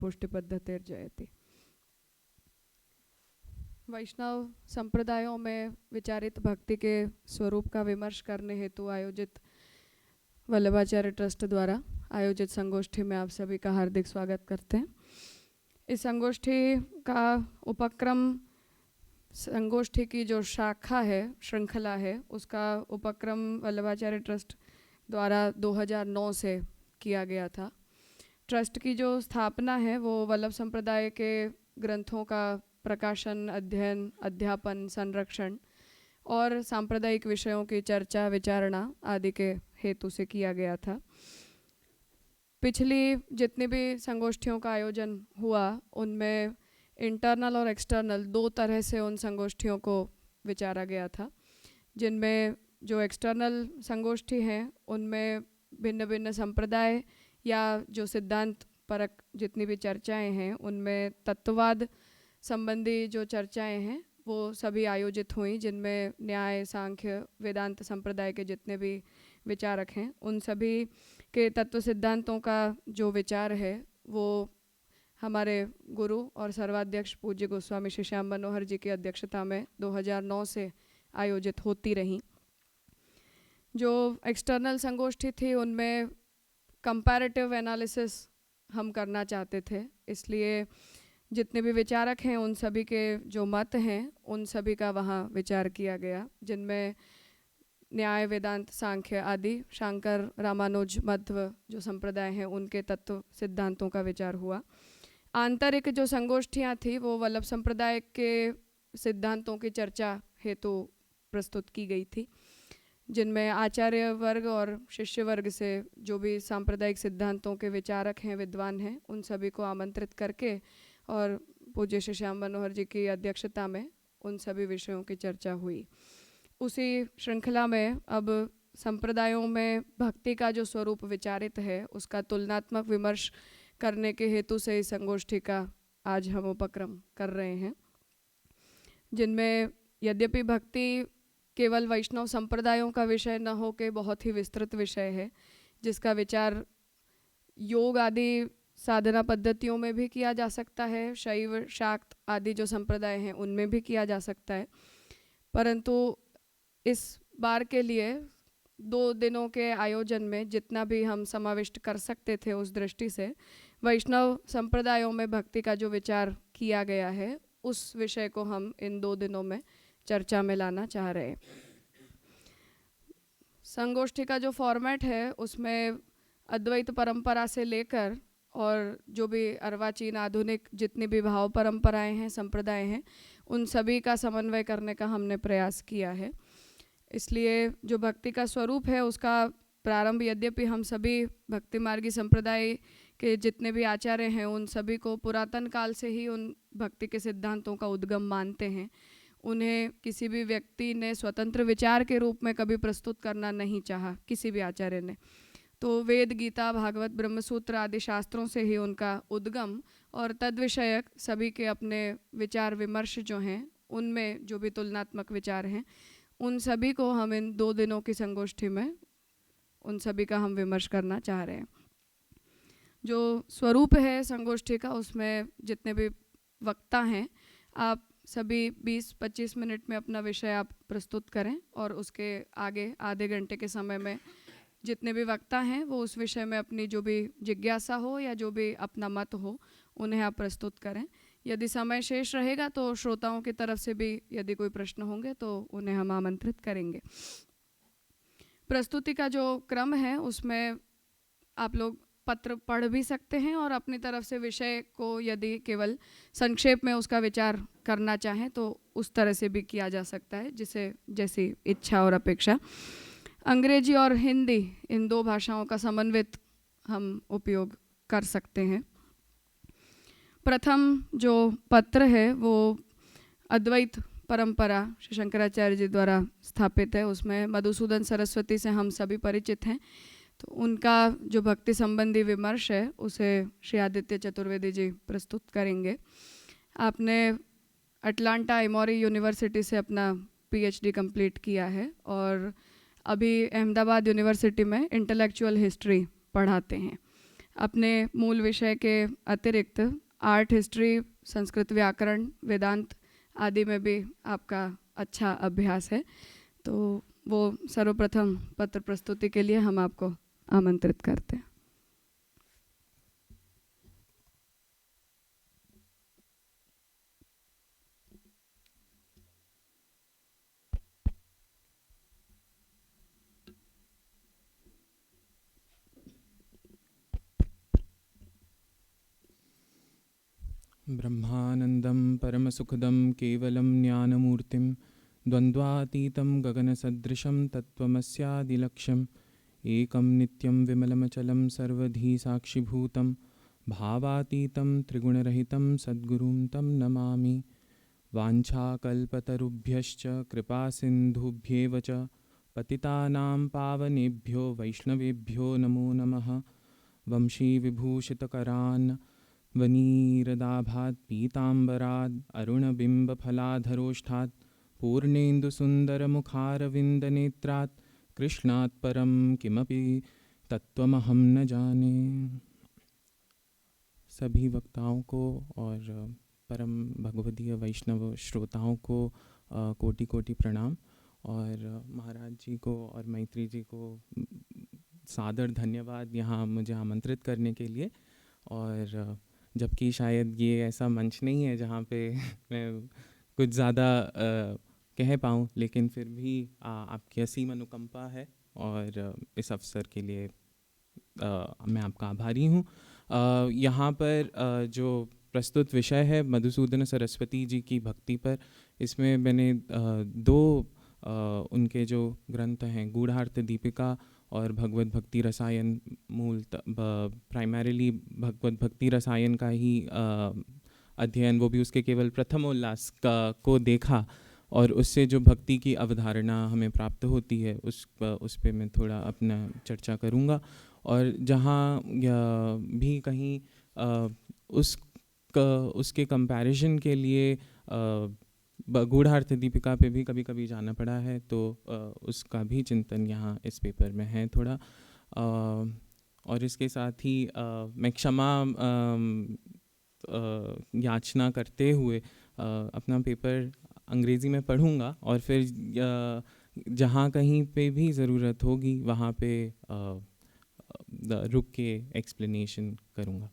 पुष्टिपद्धतिर्जयति। वैष्णव संप्रदायों में विचारित भक्ति के स्वरूप का विमर्श करने हेतु आयोजित वल्लभाचार्य ट्रस्ट द्वारा आयोजित संगोष्ठी में आप सभी का हार्दिक स्वागत करते हैं। इस संगोष्ठी का उपक्रम, संगोष्ठी की जो शाखा है, श्रृंखला है, उसका उपक्रम वल्लभाचार्य ट्रस्ट द्वारा 2009 से किया गया था। ट्रस्ट की जो स्थापना है वो वल्लभ संप्रदाय के ग्रंथों का प्रकाशन, अध्ययन, अध्यापन, संरक्षण और सांप्रदायिक विषयों की चर्चा, विचारणा आदि के हेतु से किया गया था। पिछली जितनी भी संगोष्ठियों का आयोजन हुआ उनमें इंटरनल और एक्सटर्नल दो तरह से उन संगोष्ठियों को विचारा गया था, जिनमें जो एक्सटर्नल संगोष्ठी हैं उनमें भिन्न भिन्न संप्रदाय या जो सिद्धांत परक जितनी भी चर्चाएं हैं उनमें तत्ववाद संबंधी जो चर्चाएं हैं वो सभी आयोजित हुई, जिनमें न्याय, सांख्य, वेदांत संप्रदाय के जितने भी विचारक हैं उन सभी के तत्व सिद्धांतों का जो विचार है वो हमारे गुरु और सर्वाध्यक्ष पूज्य गोस्वामी श्री श्याम मनोहर जी की अध्यक्षता में 2009 से आयोजित होती रहीं। जो एक्सटर्नल संगोष्ठी थी उनमें कंपैरेटिव एनालिसिस हम करना चाहते थे, इसलिए जितने भी विचारक हैं उन सभी के जो मत हैं उन सभी का वहाँ विचार किया गया, जिनमें न्याय, वेदांत, सांख्य आदि शांकर, रामानुज, मध्व जो संप्रदाय हैं उनके तत्व सिद्धांतों का विचार हुआ। आंतरिक जो संगोष्ठियाँ थी वो वल्लभ संप्रदाय के सिद्धांतों की चर्चा हेतु प्रस्तुत की गई थी, जिनमें आचार्य वर्ग और शिष्य वर्ग से जो भी सांप्रदायिक सिद्धांतों के विचारक हैं, विद्वान हैं, उन सभी को आमंत्रित करके और पूज्य श्री श्याम मनोहर जी की अध्यक्षता में उन सभी विषयों की चर्चा हुई। उसी श्रृंखला में अब संप्रदायों में भक्ति का जो स्वरूप विचारित है उसका तुलनात्मक विमर्श करने के हेतु से इस संगोष्ठी का आज हम उपक्रम कर रहे हैं, जिनमें यद्यपि भक्ति केवल वैष्णव संप्रदायों का विषय न हो के बहुत ही विस्तृत विषय है, जिसका विचार योग आदि साधना पद्धतियों में भी किया जा सकता है, शैव, शाक्त आदि जो संप्रदाय हैं उनमें भी किया जा सकता है, परंतु इस बार के लिए 2 दिनों के आयोजन में जितना भी हम समाविष्ट कर सकते थे उस दृष्टि से वैष्णव संप्रदायों में भक्ति का जो विचार किया गया है उस विषय को हम इन 2 दिनों में चर्चा में लाना चाह रहे हैं। संगोष्ठी का जो फॉर्मेट है उसमें अद्वैत परंपरा से लेकर और जो भी अर्वाचीन आधुनिक जितनी भी भाव परंपराएं हैं, संप्रदाय हैं, उन सभी का समन्वय करने का हमने प्रयास किया है। इसलिए जो भक्ति का स्वरूप है उसका प्रारंभ यद्यपि हम सभी भक्ति मार्गी संप्रदाय के जितने भी आचार्य हैं उन सभी को पुरातन काल से ही उन भक्ति के सिद्धांतों का उद्गम मानते हैं, उन्हें किसी भी व्यक्ति ने स्वतंत्र विचार के रूप में कभी प्रस्तुत करना नहीं चाहा, किसी भी आचार्य ने। तो वेद, गीता, भागवत, ब्रह्मसूत्र आदि शास्त्रों से ही उनका उद्गम और तद विषयक सभी के अपने विचार विमर्श जो हैं उनमें जो भी तुलनात्मक विचार हैं उन सभी को हम इन 2 दिनों की संगोष्ठी में उन सभी का हम विमर्श करना चाह रहे हैं। जो स्वरूप है संगोष्ठी का उसमें जितने भी वक्ता हैं आप सभी 20-25 मिनट में अपना विषय आप प्रस्तुत करें और उसके आगे आधे घंटे के समय में जितने भी वक्ता हैं वो उस विषय में अपनी जो भी जिज्ञासा हो या जो भी अपना मत हो उन्हें आप प्रस्तुत करें। यदि समय शेष रहेगा तो श्रोताओं की तरफ से भी यदि कोई प्रश्न होंगे तो उन्हें हम आमंत्रित करेंगे। प्रस्तुति का जो क्रम है उसमें आप लोग पत्र पढ़ भी सकते हैं और अपनी तरफ से विषय को यदि केवल संक्षेप में उसका विचार करना चाहें तो उस तरह से भी किया जा सकता है, जिसे जैसी इच्छा और अपेक्षा। अंग्रेजी और हिंदी इन 2 भाषाओं का समन्वित हम उपयोग कर सकते हैं। प्रथम जो पत्र है वो अद्वैत परंपरा श्री शंकराचार्य जी द्वारा स्थापित है, उसमें मधुसूदन सरस्वती से हम सभी परिचित हैं, तो उनका जो भक्ति संबंधी विमर्श है उसे श्री आदित्य चतुर्वेदी जी प्रस्तुत करेंगे। आपने अटलांटा एमोरी यूनिवर्सिटी से अपना PhD कंप्लीट किया है और अभी अहमदाबाद यूनिवर्सिटी में इंटेलेक्चुअल हिस्ट्री पढ़ाते हैं। अपने मूल विषय के अतिरिक्त आर्ट, हिस्ट्री, संस्कृत व्याकरण, वेदांत आदि में भी आपका अच्छा अभ्यास है। तो वो सर्वप्रथम पत्र प्रस्तुति के लिए हम आपको आमंत्रित करते हैं। ब्रह्मानन्दं परमसुखदं केवलं ज्ञानमूर्तिं द्वन्द्वातीतं गगनसदृशं तत्त्वमस्यादिलक्ष्यम् एकं नित्यं विमलमचलं सर्वधी साक्षिभूतं भावातीतं त्रिगुणरहितं सद्गुरुं तं नमामि। वाञ्छाकल्पतरुभ्यश्च कृपासिन्धुभ्येव च पतितानां पावनेभ्यो वैष्णवेभ्यो नमो नमः। वंशीविभूषितकरान् वनीरदाभात् पीताम्बराद् अरुणबिम्बफलाधरोष्ठात् पूर्णेन्दुसुन्दरमुखारविन्दनेत्रात् कृष्णात् परं किमपि तत्त्वमहं न जाने। सभी वक्ताओं को और परम भगवदीय वैष्णव श्रोताओं को कोटि कोटि प्रणाम, और महाराज जी को और मैत्री जी को सादर धन्यवाद यहाँ मुझे आमंत्रित करने के लिए। और जबकि शायद ये ऐसा मंच नहीं है जहाँ पे मैं कुछ ज़्यादा कह पाऊँ, लेकिन फिर भी आपकी असीम अनुकंपा है और इस अवसर के लिए मैं आपका आभारी हूँ। यहाँ पर जो प्रस्तुत विषय है मधुसूदन सरस्वती जी की भक्ति पर, इसमें मैंने दो उनके जो ग्रंथ हैं गूढ़ार्थ दीपिका और भगवत भक्ति रसायन, मूल प्राइमरीली भगवत भक्ति रसायन का ही अध्ययन, वो भी उसके केवल प्रथमोल्लास को देखा, और उससे जो भक्ति की अवधारणा हमें प्राप्त होती है उस पे मैं थोड़ा अपना चर्चा करूँगा। और जहाँ भी कहीं उसके कंपैरिजन के लिए गूढ़ार्थ दीपिका पे भी कभी कभी जाना पड़ा है, तो उसका भी चिंतन यहाँ इस पेपर में है थोड़ा। और इसके साथ ही मैं क्षमा याचना करते हुए अपना पेपर अंग्रेज़ी में पढ़ूँगा, और फिर जहाँ कहीं पे भी ज़रूरत होगी वहाँ पे रुक के एक्सप्लेनेशन करूँगा।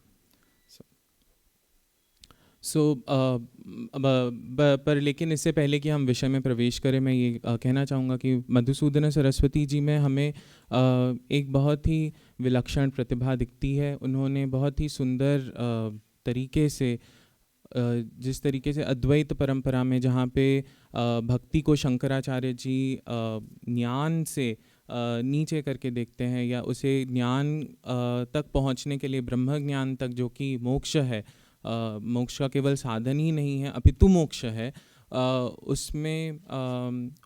पर लेकिन इससे पहले कि हम विषय में प्रवेश करें, मैं ये कहना चाहूँगा कि मधुसूदन सरस्वती जी में हमें एक बहुत ही विलक्षण प्रतिभा दिखती है। उन्होंने बहुत ही सुंदर तरीके से, जिस तरीके से अद्वैत परंपरा में जहाँ पे भक्ति को शंकराचार्य जी ज्ञान से नीचे करके देखते हैं, या उसे ज्ञान तक पहुँचने के लिए ब्रह्म ज्ञान तक, जो कि मोक्ष है, मोक्ष का केवल साधन ही नहीं है अपितु मोक्ष है, उसमें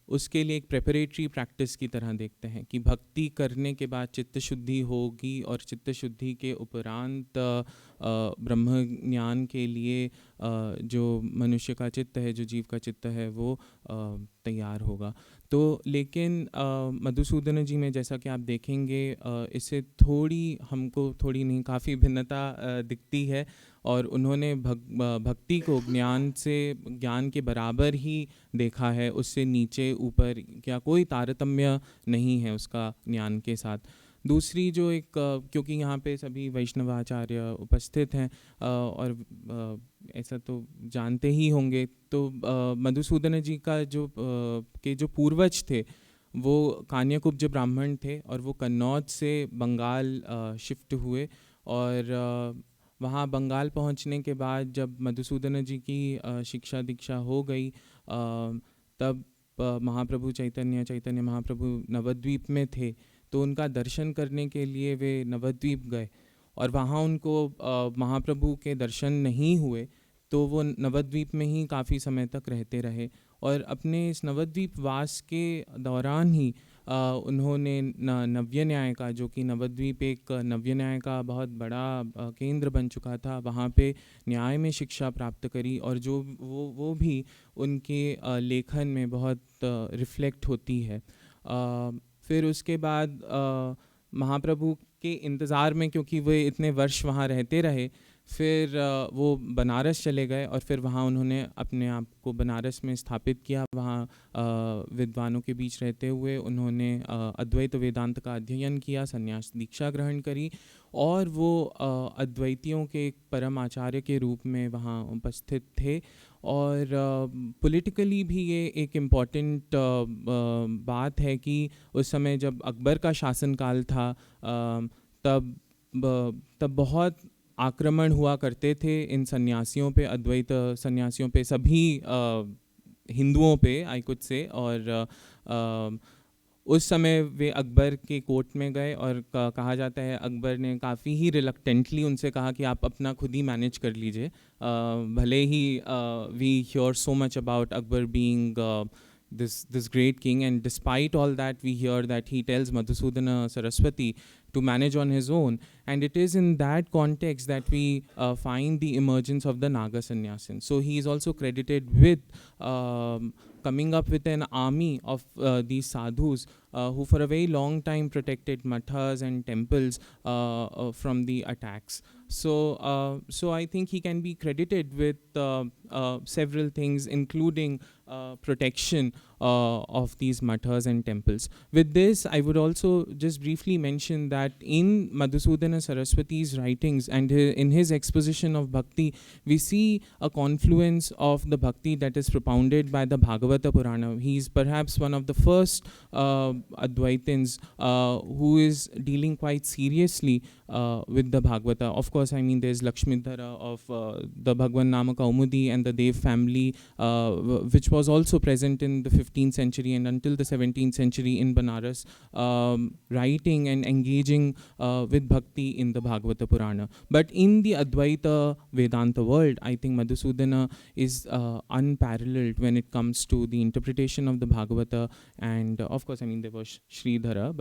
उसके लिए एक प्रेपरेटरी प्रैक्टिस की तरह देखते हैं कि भक्ति करने के बाद चित्त शुद्धि होगी, और चित्त शुद्धि के उपरांत ब्रह्म ज्ञान के लिए जो मनुष्य का चित्त है, जो जीव का चित्त है, वो तैयार होगा। तो लेकिन मधुसूदन जी में जैसा कि आप देखेंगे इससे हमको थोड़ी नहीं काफ़ी भिन्नता दिखती है, और उन्होंने भक्ति को ज्ञान के बराबर ही देखा है, उससे नीचे ऊपर क्या कोई तारतम्य नहीं है उसका ज्ञान के साथ। दूसरी जो एक, क्योंकि यहाँ पे सभी वैष्णवाचार्य उपस्थित हैं और ऐसा तो जानते ही होंगे, तो मधुसूदन जी का जो पूर्वज थे वो कान्यकुब्ज ब्राह्मण थे, और वो कन्नौज से बंगाल शिफ्ट हुए, और वहाँ बंगाल पहुँचने के बाद जब मधुसूदन जी की शिक्षा दीक्षा हो गई, तब महाप्रभु चैतन्य महाप्रभु नवद्वीप में थे, तो उनका दर्शन करने के लिए वे नवद्वीप गए, और वहाँ उनको महाप्रभु के दर्शन नहीं हुए, तो वो नवद्वीप में ही काफ़ी समय तक रहते रहे। और अपने इस नवद्वीप वास के दौरान ही उन्होंने नव्य न्याय का, जो कि नवद्वीप एक नव्य न्याय का बहुत बड़ा केंद्र बन चुका था, वहाँ पे न्याय में शिक्षा प्राप्त करी, और जो वो भी उनके लेखन में बहुत रिफ्लेक्ट होती है। फिर उसके बाद महाप्रभु के इंतज़ार में, क्योंकि वे इतने वर्ष वहाँ रहते रहे, फिर वो बनारस चले गए और फिर वहाँ उन्होंने अपने आप को बनारस में स्थापित किया। वहाँ विद्वानों के बीच रहते हुए उन्होंने अद्वैत वेदांत का अध्ययन किया, संन्यास दीक्षा ग्रहण करी और वो अद्वैतियों के एक परम आचार्य के रूप में वहाँ उपस्थित थे। और पॉलिटिकली भी ये एक इम्पॉर्टेंट बात है कि उस समय जब अकबर का शासनकाल था तब बहुत आक्रमण हुआ करते थे इन सन्यासियों पे, अद्वैत सन्यासियों पे, सभी हिंदुओं पे आई कुड से। और उस समय वे अकबर के कोर्ट में गए और कहा जाता है अकबर ने काफ़ी ही रिलक्टेंटली उनसे कहा कि आप अपना खुद ही मैनेज कर लीजिए। भले ही we hear so much about Akbar being this great king, and despite all that we hear that he tells Madhusudana Saraswati to manage on his own, and it is in that context that we find the emergence of the Naga Sannyasins. So he is also credited with coming up with an army of these sadhus who for a very long time protected mathas and temples from the attacks. So I think he can be credited with several things, including protection of these mathas and temples. With this, I would also just briefly mention that in Madhusudana Saraswati's writings and in his exposition of bhakti, we see a confluence of the bhakti that is propounded by the Bhagavata Purana. He is perhaps one of the first Advaitins who is dealing quite seriously with the Bhagavata. Of course, I mean, there's Lakshmidhara of the Bhagwan Nama Kaumudi and the Dev family, which was also present in the 15th century and until the 17th century in Banaras, writing and engaging with bhakti in the Bhagavata Purana. But in the Advaita Vedanta world, I think Madhusudana is unparalleled when it comes to the interpretation of the Bhagavata. And of course, I mean, there was Sridhara,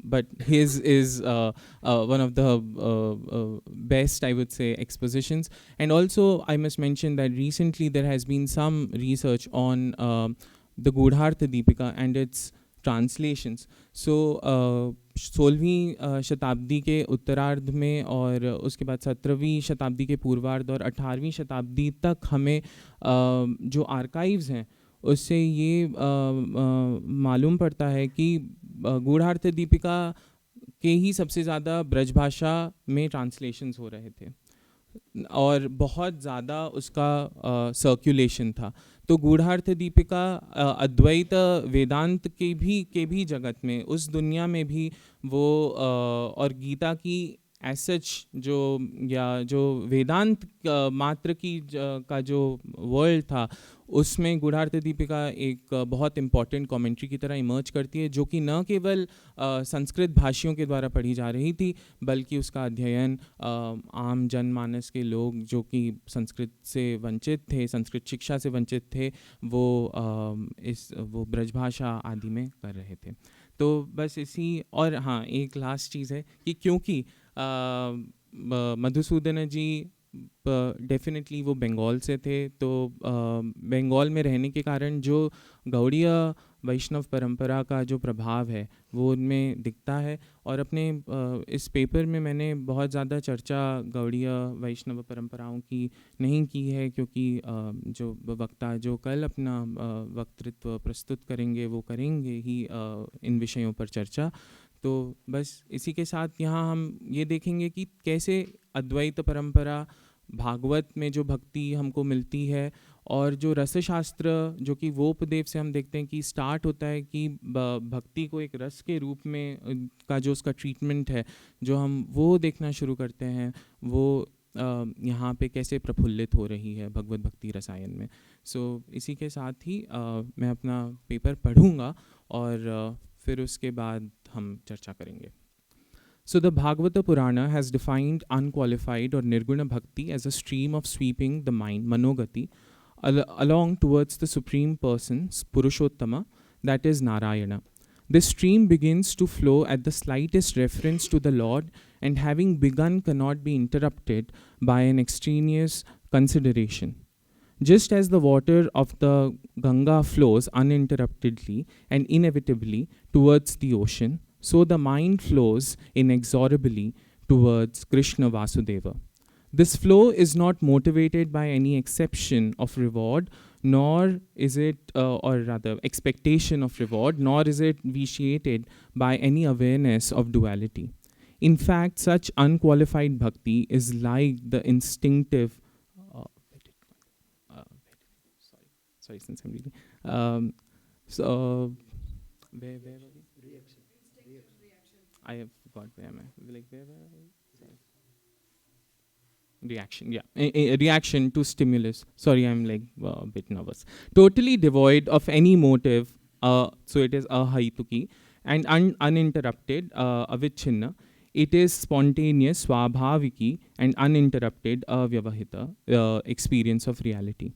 but his is one of the best, I would say, expositions. And also, I must mention that recently there has been some research on the Godhartha Deepika and its translations. So 16वीं शताब्दी के उत्तरार्ध में और उसके बाद 17वीं शताब्दी के पूर्वार्ध और 18वीं शताब्दी तक हमें जो आर्काइव्स हैं उससे ये मालूम पड़ता है कि गूढ़ार्थ दीपिका के ही सबसे ज़्यादा ब्रजभाषा में ट्रांसलेशंस हो रहे थे और बहुत ज़्यादा उसका सर्कुलेशन था। तो गूढ़ार्थ दीपिका अद्वैत वेदांत के भी जगत में, उस दुनिया में भी वो और गीता की एसच जो वेदांत मात्र की का जो वर्ल्ड था, उसमें गूढ़ार्थ दीपिका एक बहुत इम्पॉर्टेंट कमेंट्री की तरह इमर्ज करती है, जो कि न केवल संस्कृत भाषियों के द्वारा पढ़ी जा रही थी, बल्कि उसका अध्ययन आम जनमानस के लोग जो कि संस्कृत से वंचित थे, संस्कृत शिक्षा से वंचित थे, वो ब्रजभाषा आदि में कर रहे थे। तो बस इसी, और हाँ, एक लास्ट चीज़ है कि क्योंकि मधुसूदन जी डेफिनेटली वो बंगाल से थे, तो बंगाल में रहने के कारण जो गौड़ीय वैष्णव परंपरा का जो प्रभाव है वो उनमें दिखता है। और अपने इस पेपर में मैंने बहुत ज़्यादा चर्चा गौड़ीय वैष्णव परंपराओं की नहीं की है, क्योंकि जो वक्ता जो कल अपना वक्तृत्व प्रस्तुत करेंगे वो करेंगे ही इन विषयों पर चर्चा। तो बस इसी के साथ यहाँ हम ये देखेंगे कि कैसे अद्वैत परंपरा, भागवत में जो भक्ति हमको मिलती है, और जो रसशास्त्र जो कि वो उपदेव से हम देखते हैं कि स्टार्ट होता है कि भक्ति को एक रस के रूप में का जो उसका ट्रीटमेंट है, जो हम वो देखना शुरू करते हैं, वो यहाँ पे कैसे प्रफुल्लित हो रही है भगवत भक्ति रसायन में। सो इसी के साथ ही मैं अपना पेपर पढ़ूँगा और फिर उसके बाद हम चर्चा करेंगे। So the Bhagavata Purana has defined unqualified or nirguna bhakti as a stream of sweeping the mind, manogati, along towards the Supreme Person's Purushottama, that is Narayana. This stream begins to flow at the slightest reference to the Lord, and having begun cannot be interrupted by an extraneous consideration. Just as the water of the Ganga flows uninterruptedly and inevitably towards the ocean, so the mind flows inexorably towards Krishna Vasudeva. This flow is not motivated by any exception of reward, nor is it, or rather, expectation of reward, nor is it vitiated by any awareness of duality. In fact, such unqualified bhakti is like the instinctive. Sorry, since I'm reading. So, where were we? I have forgot where am I? Like where were I? Sorry. Reaction, yeah. A reaction to stimulus. Sorry, I'm like a bit nervous. Totally devoid of any motive. So it is ahaituki and uninterrupted, avichinna. It is spontaneous, swabhaviki, and uninterrupted, avyavahita, experience of reality.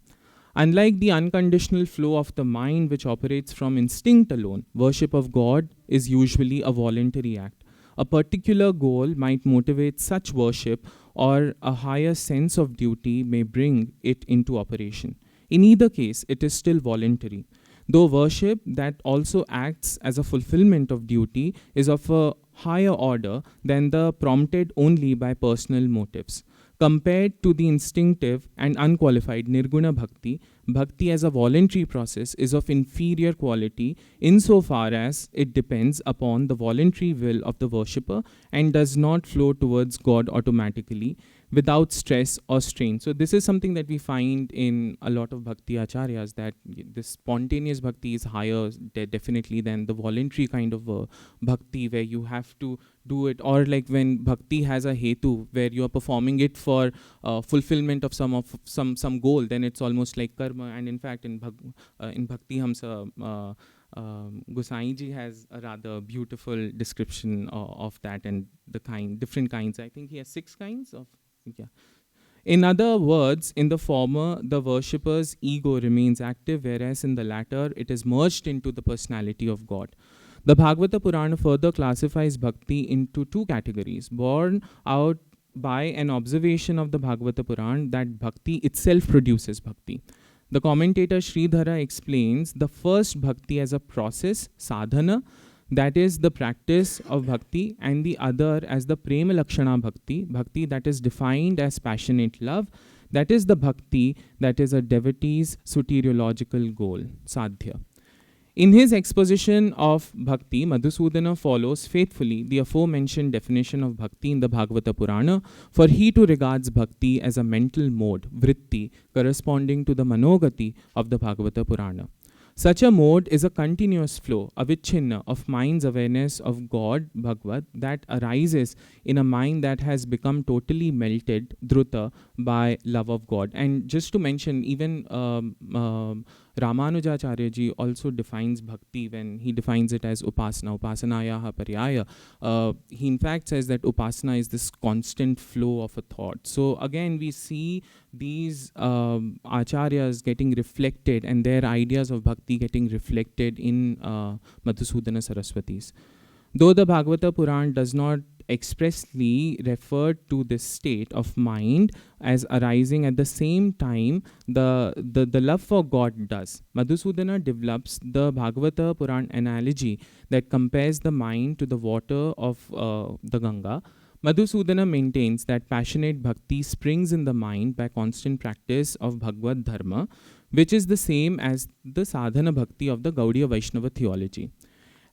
Unlike the unconditional flow of the mind, which operates from instinct alone, worship of God is usually a voluntary act. A particular goal might motivate such worship, or a higher sense of duty may bring it into operation. In either case, it is still voluntary. Though worship that also acts as a fulfillment of duty is of a higher order than the prompted only by personal motives. Compared to the instinctive and unqualified Nirguna Bhakti, Bhakti as a voluntary process is of inferior quality insofar as it depends upon the voluntary will of the worshipper and does not flow towards God automatically without stress or strain. So this is something that we find in a lot of Bhakti Acharyas, that this spontaneous Bhakti is higher definitely than the voluntary kind of Bhakti where you have to do it, or like when Bhakti has a hetu where you are performing it for fulfillment of some goal, then it's almost like karma. And in fact in Bhakti Hamsa, Gosai ji has a rather beautiful description of that and the different kinds. I think he has 6 kinds of, yeah. In other words, in the former, the worshipper's ego remains active, whereas in the latter, it is merged into the personality of God. The Bhagavata Purana further classifies bhakti into 2 categories, born out by an observation of the Bhagavata Purana that bhakti itself produces bhakti. The commentator Sridhara explains the first bhakti as a process, sadhana, that is the practice of bhakti, and the other as the prema lakshana bhakti, bhakti that is defined as passionate love, that is the bhakti that is a devotee's soteriological goal, sadhya. In his exposition of bhakti, Madhusudana follows faithfully the aforementioned definition of bhakti in the Bhagavata Purana, for he too regards bhakti as a mental mode, vritti, corresponding to the manogati of the Bhagavata Purana. Such a mode is a continuous flow, avichinna, of mind's awareness of God, Bhagavad, that arises in a mind that has become totally melted, dhruta, by love of God. And just to mention, even Ramanujacharya ji also defines bhakti when he defines it as upasana, upasanayaha paryaya. He in fact says that upasana is this constant flow of a thought. So again, we see these acharyas getting reflected and their ideas of bhakti getting reflected in Madhusudana Saraswati's. Though the Bhagavata Purana does not expressly refer to this state of mind as arising at the same time, the love for God does. Madhusudana develops the Bhagavata Purana analogy that compares the mind to the water of the Ganga. Madhusudana maintains that passionate bhakti springs in the mind by constant practice of Bhagavad Dharma, which is the same as the sadhana bhakti of the Gaudiya Vaishnava theology.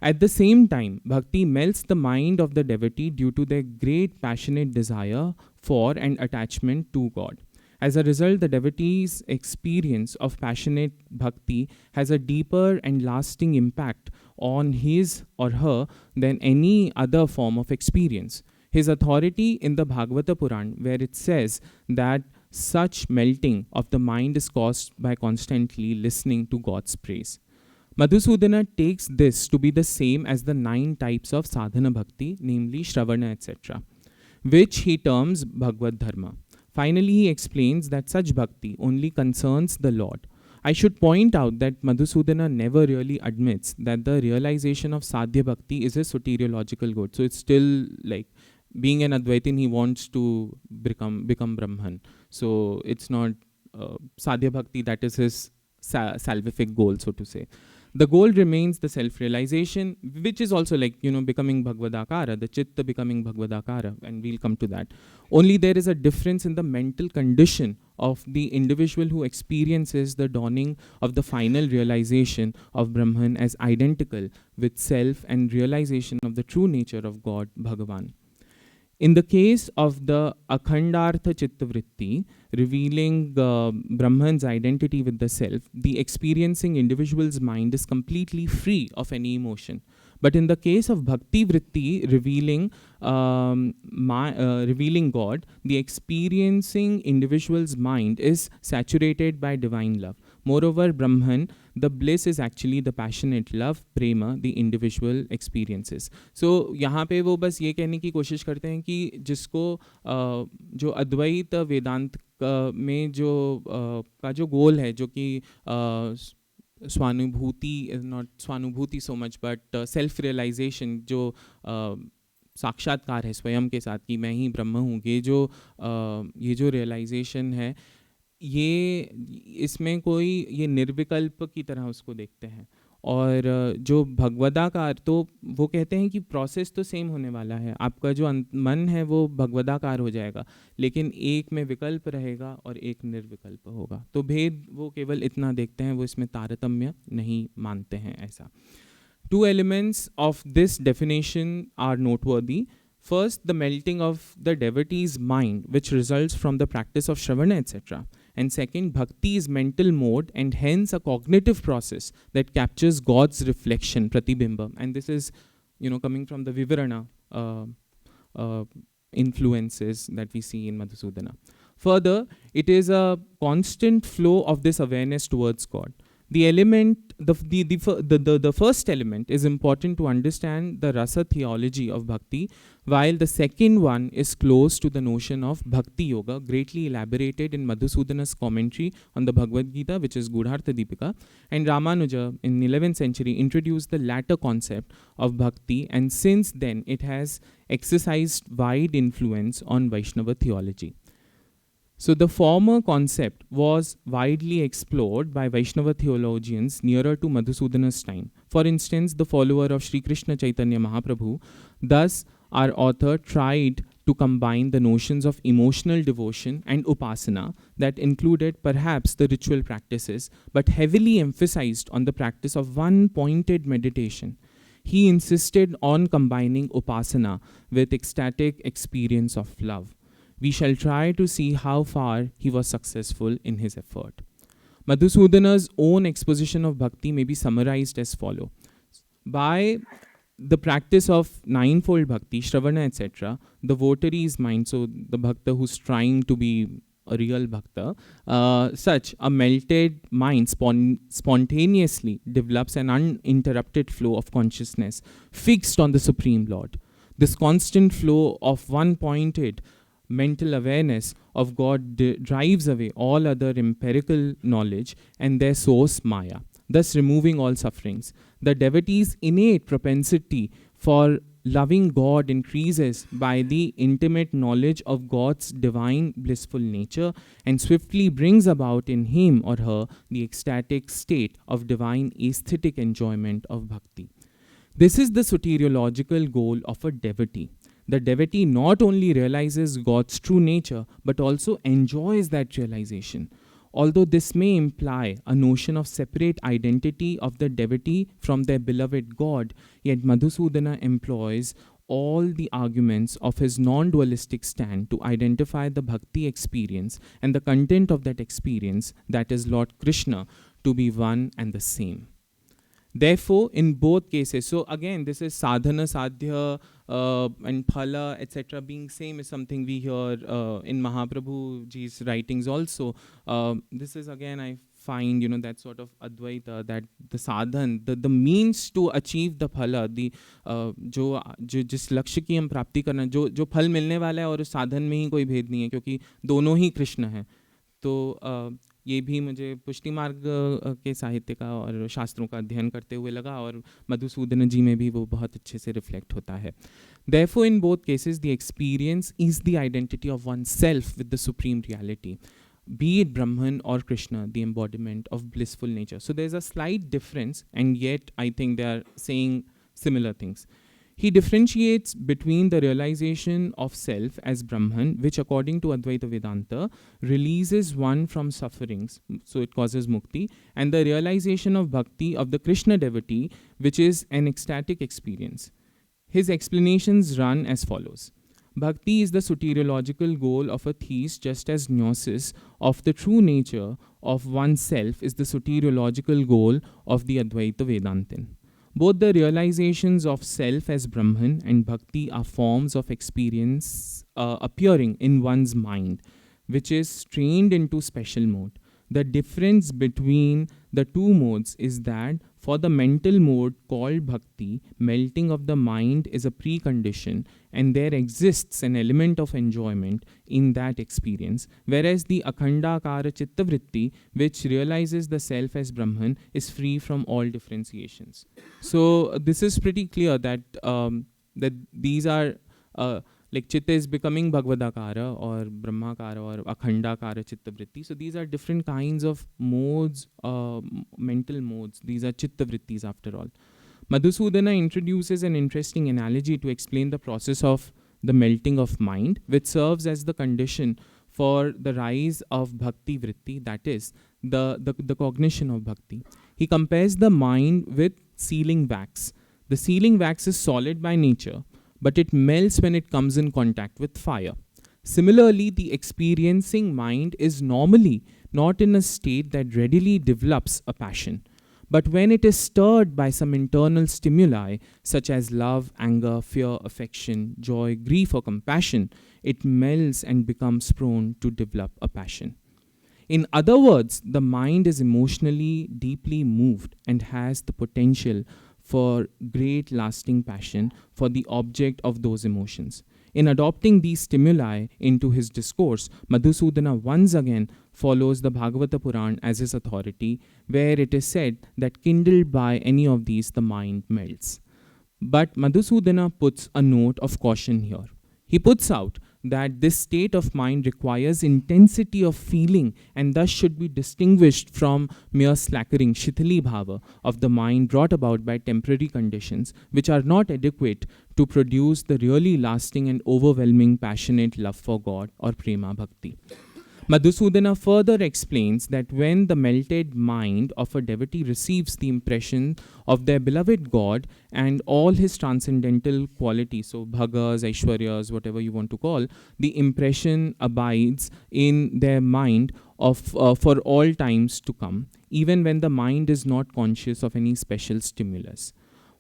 At the same time, bhakti melts the mind of the devotee due to their great passionate desire for and attachment to God. As a result, the devotee's experience of passionate bhakti has a deeper and lasting impact on his or her than any other form of experience. His authority in the Bhagavata Purana, where it says that such melting of the mind is caused by constantly listening to God's praise. Madhusudana takes this to be the same as the 9 types of sadhana bhakti, namely Shravana, etc., which he terms Bhagavad Dharma. Finally, he explains that such bhakti only concerns the Lord. I should point out that Madhusudana never really admits that the realization of Sadhya Bhakti is a soteriological good. So it's still like being an Advaitin, he wants to become Brahman. So it's not Sadhya Bhakti that is his salvific goal, so to say. The goal remains the self-realization, which is also like, becoming Bhagavadakara, the Chitta becoming Bhagavadakara, and we'll come to that. Only there is a difference in the mental condition of the individual who experiences the dawning of the final realization of Brahman as identical with self and realization of the true nature of God, Bhagavan. In the case of the Akhandartha Chitta Vritti, revealing Brahman's identity with the self, the experiencing individual's mind is completely free of any emotion. But in the case of Bhakti Vritti, revealing God, the experiencing individual's mind is saturated by divine love. Moreover, Brahman, the bliss is actually the passionate love, prema, the individual experiences. So यहाँ पे वो बस ये कहने की कोशिश करते हैं कि जिसको जो अद्वैत वेदांत में जो का जो गोल है, जो कि स्वानुभूति, नॉट स्वानुभूति so much but self realisation, जो साक्षात्कार है स्वयं के साथ कि मैं ही ब्रह्म हूँ, ये जो रियलाइजेशन है, ये इसमें कोई ये निर्विकल्प की तरह उसको देखते हैं. और जो भगवदाकार, तो वो कहते हैं कि प्रोसेस तो सेम होने वाला है, आपका जो मन है वो भगवदाकार हो जाएगा, लेकिन एक में विकल्प रहेगा और एक निर्विकल्प होगा. तो भेद वो केवल इतना देखते हैं, वो इसमें तारतम्य नहीं मानते हैं ऐसा. 2 elements of this definition are noteworthy. First, the melting of the devotee's mind, which results from the practice of Shravana, etc. And second, bhakti is mental mode and hence a cognitive process that captures God's reflection, pratibimba. And this is, coming from the Vivarana influences that we see in Madhusudana. Further, it is a constant flow of this awareness towards God. The element, the first element is important to understand the rasa theology of bhakti, while the second one is close to the notion of bhakti yoga, greatly elaborated in Madhusudana's commentary on the Bhagavad Gita, which is Gudhartha Deepika, and Ramanuja in 11th century introduced the latter concept of bhakti, and since then it has exercised wide influence on Vaishnava theology. So the former concept was widely explored by Vaishnava theologians nearer to Madhusudana's time. For instance, the follower of Sri Krishna Chaitanya Mahaprabhu, thus our author tried to combine the notions of emotional devotion and upasana that included perhaps the ritual practices, but heavily emphasized on the practice of one-pointed meditation. He insisted on combining upasana with ecstatic experience of love. We shall try to see how far he was successful in his effort. Madhusudana's own exposition of bhakti may be summarized as follows. By the practice of ninefold bhakti, Shravana, etc., the votary's mind, so the bhakta who's trying to be a real bhakta, such a melted mind spontaneously develops an uninterrupted flow of consciousness fixed on the Supreme Lord. This constant flow of one-pointed mental awareness of God drives away all other empirical knowledge and their source Maya, thus removing all sufferings. The devotee's innate propensity for loving God increases by the intimate knowledge of God's divine blissful nature and swiftly brings about in him or her the ecstatic state of divine aesthetic enjoyment of bhakti. This is the soteriological goal of a devotee. The devotee not only realizes God's true nature, but also enjoys that realization. Although this may imply a notion of separate identity of the devotee from their beloved God, yet Madhusudana employs all the arguments of his non-dualistic stand to identify the bhakti experience and the content of that experience, that is Lord Krishna, to be one and the same. Therefore, in both cases, so again, this is sadhana, sadhya, and phala, etc. being same is something we hear in Mahaprabhu ji's writings also. This is again, I find, that sort of advaita, that the sadhan, the means to achieve the phala, जो जिस लक्ष्य की हम प्राप्ति करना, जो फल मिलने वाला है, और उस साधन में ही कोई भेद नहीं है, क्योंकि दोनों ही कृष्ण हैं. तो ये भी मुझे पुष्टि मार्ग के साहित्य का और शास्त्रों का अध्ययन करते हुए लगा, और मधुसूदन जी में भी वो बहुत अच्छे से रिफ्लेक्ट होता है. Therefore, in both cases, the experience is the identity of oneself with the supreme reality. be it Brahman or Krishna, the embodiment of blissful nature. So there's a slight difference, and yet I think they are saying similar things. He differentiates between the realization of self as Brahman, which according to Advaita Vedanta releases one from sufferings, so it causes mukti, and the realization of bhakti of the Krishna devotee, which is an ecstatic experience. His explanations run as follows. Bhakti is the soteriological goal of a theist, just as gnosis of the true nature of oneself is the soteriological goal of the Advaita Vedantin. Both the realizations of self as Brahman and Bhakti are forms of experience appearing in one's mind, which is trained into special mode. The difference between the two modes is that for the mental mode called Bhakti, melting of the mind is a precondition, and there exists an element of enjoyment in that experience, whereas the Akhandakara Chitta Vritti, which realizes the self as Brahman, is free from all differentiations. So this is pretty clear that that these are like Chitta is becoming Bhagavadakara or Brahmakara or Akhandakara Chitta Vritti. So these are different kinds of modes, mental modes. These are Chitta Vrittis after all. Madhusudana introduces an interesting analogy to explain the process of the melting of mind, which serves as the condition for the rise of Bhakti Vritti, that is, the cognition of Bhakti. He compares the mind with sealing wax. The sealing wax is solid by nature, but it melts when it comes in contact with fire. Similarly, the experiencing mind is normally not in a state that readily develops a passion. But when it is stirred by some internal stimuli, such as love, anger, fear, affection, joy, grief, or compassion, it melts and becomes prone to develop a passion. In other words, the mind is emotionally deeply moved and has the potential for great lasting passion for the object of those emotions. In adopting these stimuli into his discourse, Madhusudana once again follows the Bhagavata Puran as his authority, where it is said that kindled by any of these, the mind melts. But Madhusudana puts a note of caution here. He puts out that this state of mind requires intensity of feeling and thus should be distinguished from mere slackering, shithali bhava, of the mind brought about by temporary conditions, which are not adequate to produce the really lasting and overwhelming passionate love for God or prema bhakti. Madhusudana further explains that when the melted mind of a devotee receives the impression of their beloved God and all his transcendental qualities, so bhagas, aishwaryas, whatever you want to call, the impression abides in their mind of for all times to come, even when the mind is not conscious of any special stimulus.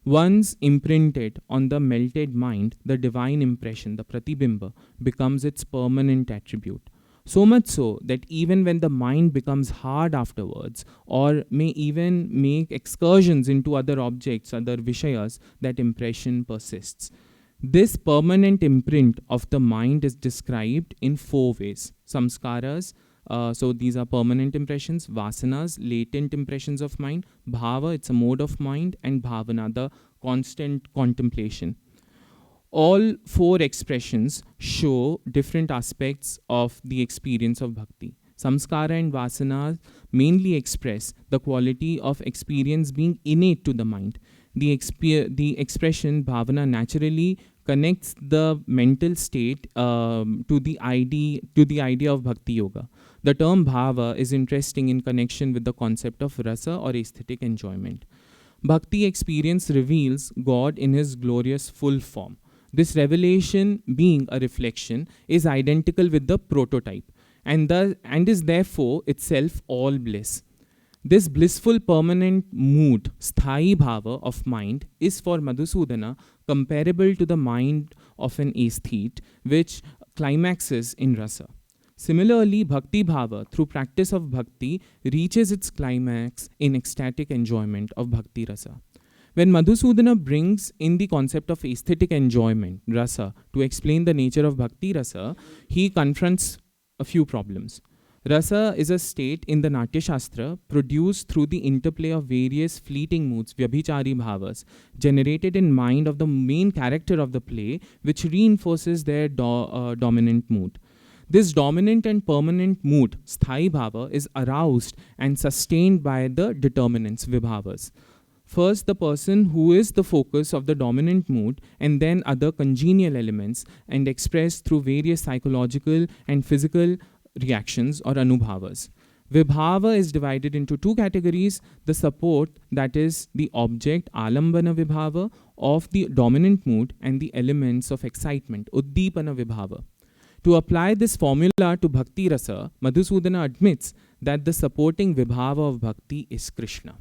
Once imprinted on the melted mind, the divine impression, the pratibimba, becomes its permanent attribute. So much so that even when the mind becomes hard afterwards, or may even make excursions into other objects, other vishayas, that impression persists. This permanent imprint of the mind is described in 4 ways. Samskaras, so these are permanent impressions. Vasanas, latent impressions of mind. Bhava, it's a mode of mind. And bhavana, the constant contemplation. All 4 expressions show different aspects of the experience of bhakti. Samskara and vasana mainly express the quality of experience being innate to the mind. The expression bhavana naturally connects the mental state to the idea of bhakti yoga. The term bhava is interesting in connection with the concept of rasa or aesthetic enjoyment. Bhakti experience reveals God in his glorious full form. This revelation, being a reflection, is identical with the prototype and is therefore itself all bliss. This blissful permanent mood, sthai bhava of mind, is for Madhusudana comparable to the mind of an aesthete, which climaxes in rasa. Similarly, bhakti bhava, through practice of bhakti, reaches its climax in ecstatic enjoyment of bhakti rasa. When Madhusudana brings in the concept of aesthetic enjoyment, rasa, to explain the nature of bhakti rasa, he confronts a few problems. Rasa is a state in the Natya Shastra produced through the interplay of various fleeting moods, vyabhichari bhavas, generated in mind of the main character of the play, which reinforces their dominant mood. This dominant and permanent mood, sthai bhava, is aroused and sustained by the determinants, vibhavas. First, the person who is the focus of the dominant mood, and then other congenial elements, and expressed through various psychological and physical reactions or anubhavas. Vibhava is divided into two categories: the support, that is the object, alambana vibhava, of the dominant mood, and the elements of excitement, uddipana vibhava. To apply this formula to Bhakti Rasa, Madhusudana admits that the supporting vibhava of Bhakti is Krishna.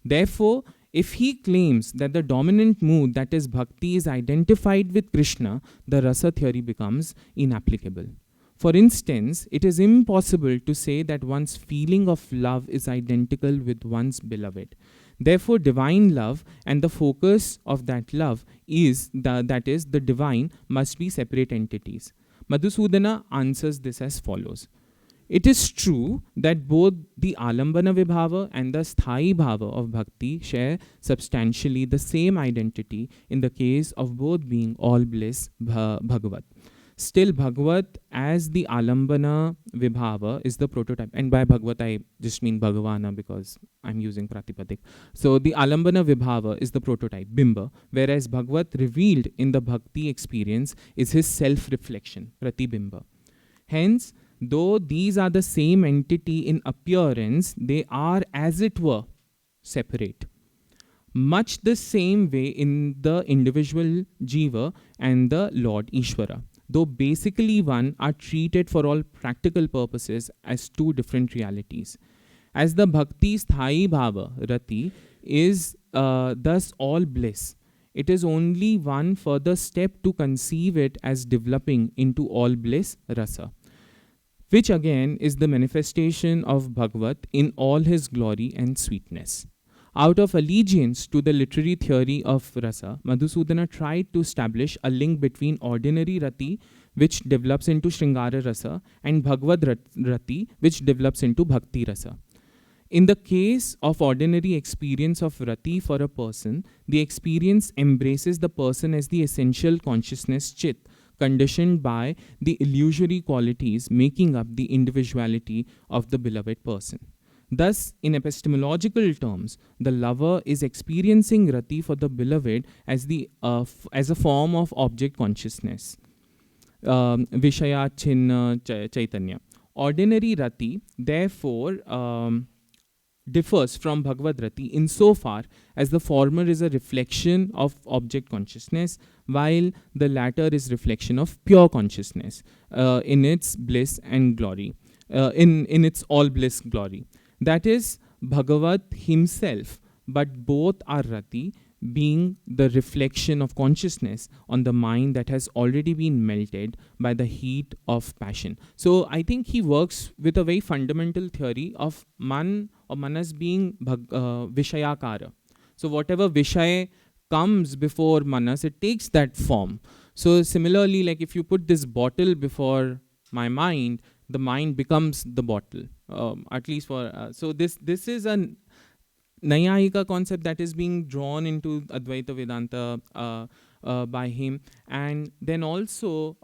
Therefore, if he claims that the dominant mood, that is Bhakti, is identified with Krishna, the Rasa theory becomes inapplicable. For instance, it is impossible to say that one's feeling of love is identical with one's beloved. Therefore, divine love and the focus of that love is, that is, the divine, must be separate entities. Madhusudana answers this as follows. It is true that both the Alambana Vibhava and the Sthai Bhava of Bhakti share substantially the same identity in the case of both being all bliss Bhagavat. Still, Bhagavat as the Alambana Vibhava is the prototype. And by Bhagavat, I just mean Bhagavana because I'm using Pratipadik. So the Alambana Vibhava is the prototype, Bimba, whereas Bhagavat revealed in the Bhakti experience is his self-reflection, Pratibimba. Hence, though these are the same entity in appearance, they are, as it were, separate. Much the same way in the individual Jiva and the Lord Ishvara. Though basically one, are treated for all practical purposes as two different realities. As the Bhakti Sthai Bhava, Rati, is thus all bliss, it is only one further step to conceive it as developing into all bliss, Rasa, which again is the manifestation of Bhagavat in all his glory and sweetness. Out of allegiance to the literary theory of Rasa, Madhusudana tried to establish a link between ordinary Rati, which develops into Sringara Rasa, and Bhagavad Rati, which develops into Bhakti Rasa. In the case of ordinary experience of Rati for a person, the experience embraces the person as the essential consciousness Chit, conditioned by the illusory qualities making up the individuality of the beloved person. Thus, in epistemological terms, the lover is experiencing Rati for the beloved as a form of object consciousness, Vishaya Chinna Chaitanya. Ordinary Rati, therefore, differs from Bhagavad Rati insofar as the former is a reflection of object consciousness, while the latter is reflection of pure consciousness in its bliss and glory, in its all bliss glory. That is Bhagavat himself, but both are Rati, being the reflection of consciousness on the mind that has already been melted by the heat of passion. So I think he works with a very fundamental theory of man or manas being Vishayakara. So whatever Vishay comes before manas, it takes that form. So similarly, like if you put this bottle before my mind, the mind becomes the bottle. At least for so this is a Nayayika concept that is being drawn into Advaita Vedanta by him, and then also,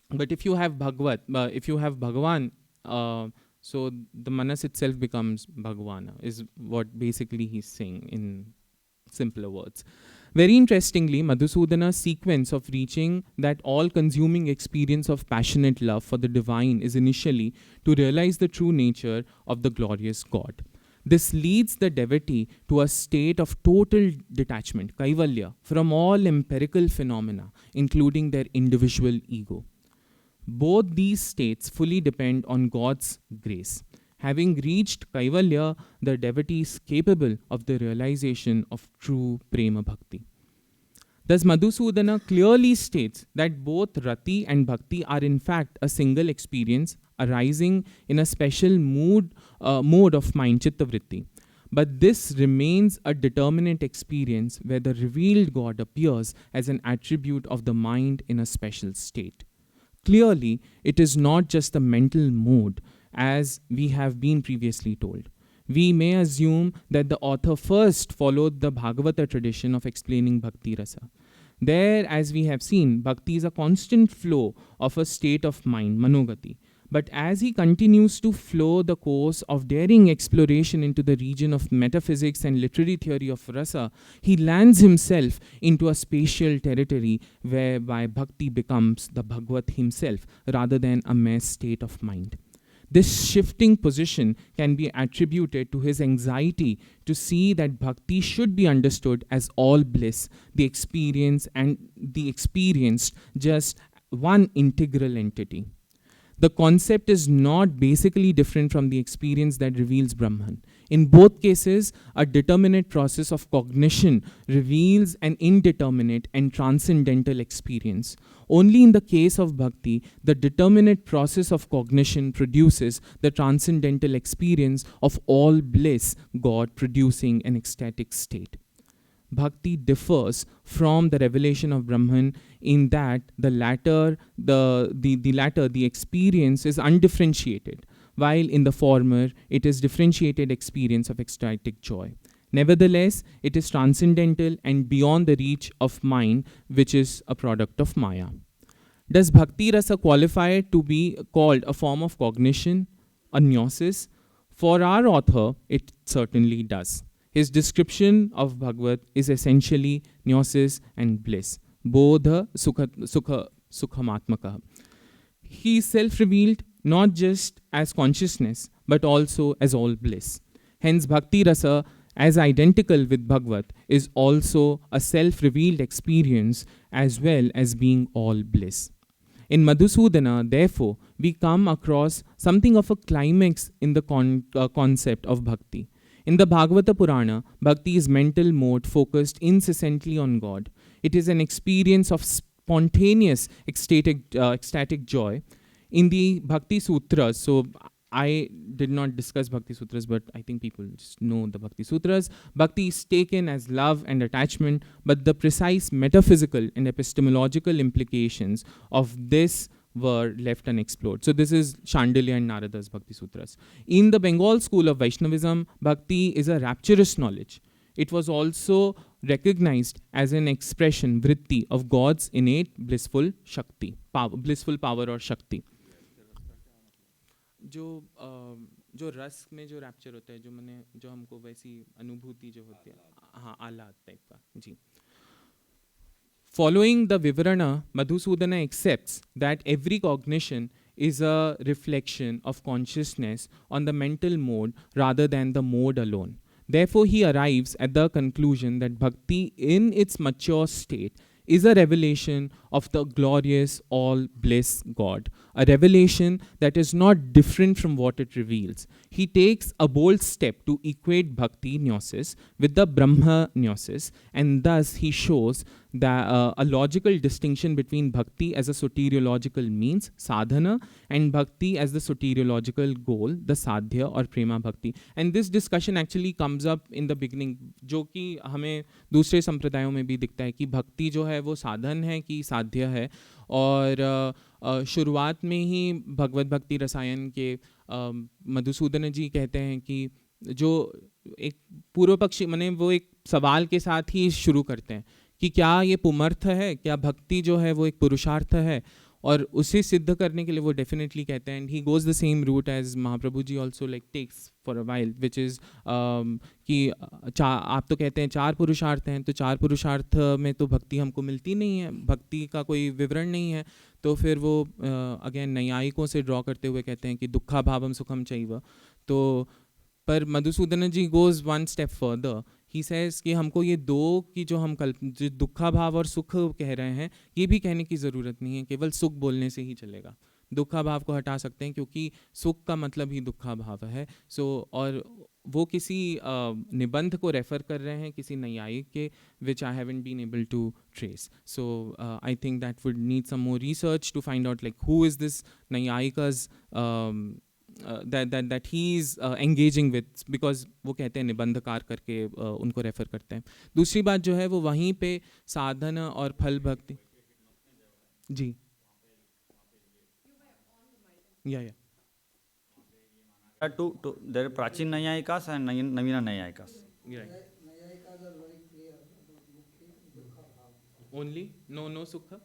but if you have Bhagavat, if you have Bhagavan, so the manas itself becomes Bhagavana, is what basically he's saying in simpler words. Very interestingly, Madhusudana's sequence of reaching that all-consuming experience of passionate love for the divine is initially to realize the true nature of the glorious God. This leads the devotee to a state of total detachment, kaivalya, from all empirical phenomena, including their individual ego. Both these states fully depend on God's grace. Having reached kaivalya, the devotee is capable of the realization of true prema bhakti. Thus, Madhusudana clearly states that both Rati and Bhakti are in fact a single experience arising in a special mode of mind, Chitta Vritti. But this remains a determinate experience where the revealed God appears as an attribute of the mind in a special state. Clearly, it is not just a mental mode, as we have been previously told. We may assume that the author first followed the Bhagavata tradition of explaining Bhakti Rasa. There, as we have seen, bhakti is a constant flow of a state of mind, manogati. But as he continues to flow the course of daring exploration into the region of metaphysics and literary theory of rasa, he lands himself into a spatial territory whereby bhakti becomes the Bhagavad himself rather than a mere state of mind. This shifting position can be attributed to his anxiety to see that bhakti should be understood as all bliss, the experience and the experienced, just one integral entity. The concept is not basically different from the experience that reveals Brahman. In both cases, a determinate process of cognition reveals an indeterminate and transcendental experience. Only in the case of bhakti, the determinate process of cognition produces the transcendental experience of all bliss, God producing an ecstatic state. Bhakti differs from the revelation of Brahman in that the latter, the experience is undifferentiated, while in the former, it is differentiated experience of ecstatic joy. Nevertheless, it is transcendental and beyond the reach of mind, which is a product of Maya. Does Bhakti Rasa qualify to be called a form of cognition, a gnosis? For our author, it certainly does. His description of Bhagavad is essentially gnosis and bliss. Bodha sukhamatmaka. He is self-revealed not just as consciousness, but also as all bliss. Hence, Bhakti Rasa, as identical with Bhagavad, is also a self-revealed experience as well as being all bliss. In Madhusudana, therefore, we come across something of a climax in the concept of bhakti. In the Bhagavata Purana, bhakti is mental mode focused incessantly on God. It is an experience of spontaneous ecstatic joy. In the Bhakti Sutras, so I did not discuss Bhakti Sutras, but I think people just know the Bhakti Sutras. Bhakti is taken as love and attachment, but the precise metaphysical and epistemological implications of this were left unexplored. So this is Shandilya and Narada's Bhakti Sutras. In the Bengal school of Vaishnavism, Bhakti is a rapturous knowledge. It was also recognized as an expression, vritti, of God's innate blissful Shakti, blissful power or Shakti. जो रस में जो rapture होता है, जो हमको वैसी अनुभूति जो होती है, हाँ, आह्लाद टाइप का, जी. Following the Vivarana, Madhusudana accepts that every cognition is a reflection of consciousness on the mental mode rather than the mode alone. Therefore, he arrives at the conclusion that bhakti in its mature state is a revelation of the glorious all bliss God, a revelation that is not different from what it reveals. He takes a bold step to equate bhakti gnosis with the Brahma gnosis, and thus he shows a logical distinction between bhakti as a soteriological means, sadhana, and bhakti as the soteriological goal, the sadhya or prema bhakti. And this discussion actually comes up in the beginning, जो कि हमें दूसरे संप्रदायों में भी दिखता है कि भक्ति जो है वो साधन है कि साध्य है. और शुरुआत में ही भगवत भक्ति रसायन के मधुसूदन जी कहते हैं कि जो एक पूर्व पक्षी माने वो एक सवाल के साथ ही शुरू करते हैं कि क्या ये पुमर्थ है, क्या भक्ति जो है वो एक पुरुषार्थ है, और उसे सिद्ध करने के लिए वो डेफिनेटली कहते हैं. And he goes the same route as Mahaprabhu ji also like takes for a while, which is कि आप तो कहते हैं 4 पुरुषार्थ हैं, तो 4 पुरुषार्थ में तो भक्ति हमको मिलती नहीं है, भक्ति का कोई विवरण नहीं है. तो फिर वो अगेन नैयायिकों से ड्रॉ करते हुए कहते हैं कि दुखा भावम सुखम चैव. तो पर Madhusudan ji goes one step further. He says कि हमको ये दो की जो हम जो दुखा भाव और सुख कह रहे हैं, ये भी कहने की ज़रूरत नहीं है, केवल सुख बोलने से ही चलेगा. दुखा भाव को हटा सकते हैं क्योंकि सुख का मतलब ही दुखा भाव है. और वो किसी निबंध को रेफर कर रहे हैं किसी नैयायिक के, which I haven't been able to trace. So I think that would need some more research to find out like who is this नैयायिकाज that he is engaging with, because वो कहते हैं निबंधकार करके उनको रेफर करते हैं. दूसरी बात जो है वो वहीं पे साधन और फल भक्ति. जी या to there are Prachin Nayayikas and Navina Nayayikas. Only? No Sukha?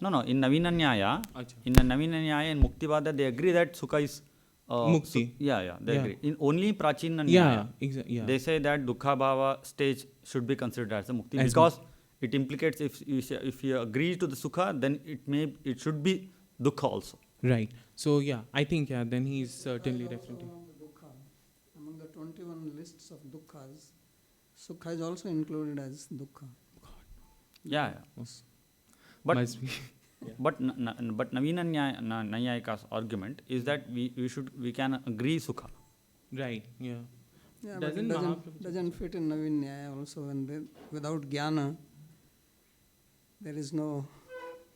No, in Navina Nyaya, Acha. in the Navina Nyaya and Muktivada, they agree that Sukha is Mukti. they Yeah. agree. In only Prachina Nyaya, Yeah, exactly. Yeah. they say that Dukkha Bhava stage should be considered as a Mukti As because it implicates if you agree to the Sukha, then it should be Dukkha also. Right. So yeah, I think then he is certainly referring to. Dukkha. Among the 21 lists of dukkhas, sukha is also included as dukkha. Yeah. Yes. But Must be. but Navina Nyayika's argument is that we can agree Sukha. Right. Yeah. Yeah, Doesn't but it Mahaprabhu- doesn't fit in Navin Nyaya also. Without jnana, there is no.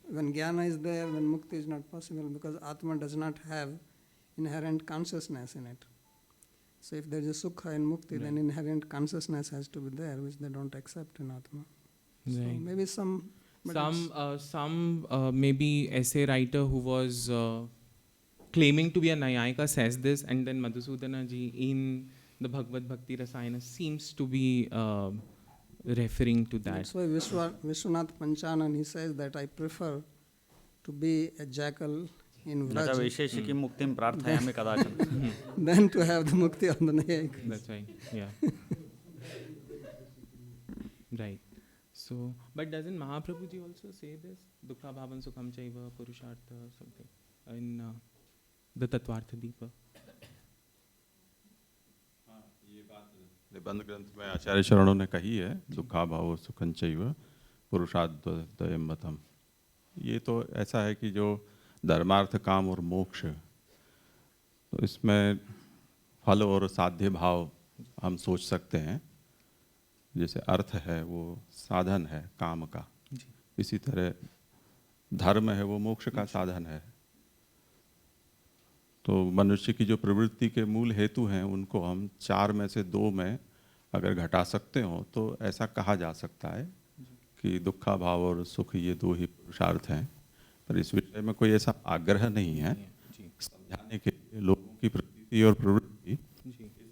When jnana is there, then mukti is not possible because Atma does not have inherent consciousness in it. So if there is a sukha in mukti, then inherent consciousness has to be there, which they don't accept in Atma. So Right. maybe some. but Some maybe essay writer who was claiming to be a Nayayika says this, and then Madhusudana ji in the Bhagavad Bhakti Rasayana seems to be referring to that. That's why Vishwanath Panchanan, he says that I prefer to be a jackal in Nata Vraj Vaisheshiki Muktim Prarthayami Kadachan. than to have the mukti on the Nayayika. That's right. Yeah. Right. So, but doesn't Mahaprabhu ji also say this? Dukkha bhavan sukham chaiva purushartha something in the Tattvartha Deepa. निबंध ग्रंथ में आचार्य शरणों ने कही है दुखा भाव सुखंचैव पुरुषाद्वयम् मतम। ये तो ऐसा है कि जो धर्मार्थ काम और मोक्ष, तो इसमें फल और साध्य भाव हम सोच सकते हैं। जैसे अर्थ है वो साधन है काम का, इसी तरह धर्म है वो मोक्ष का साधन है। तो मनुष्य की जो प्रवृत्ति के मूल हेतु हैं उनको हम 4 में से 2 में अगर घटा सकते हो तो ऐसा कहा जा सकता है कि दुखा भाव और सुख ये 2 ही पुरुषार्थ हैं। पर इस विषय में कोई ऐसा आग्रह नहीं है समझाने के लिए। लोगों की प्रवृत्ति और प्रवृत्ति इस हेतु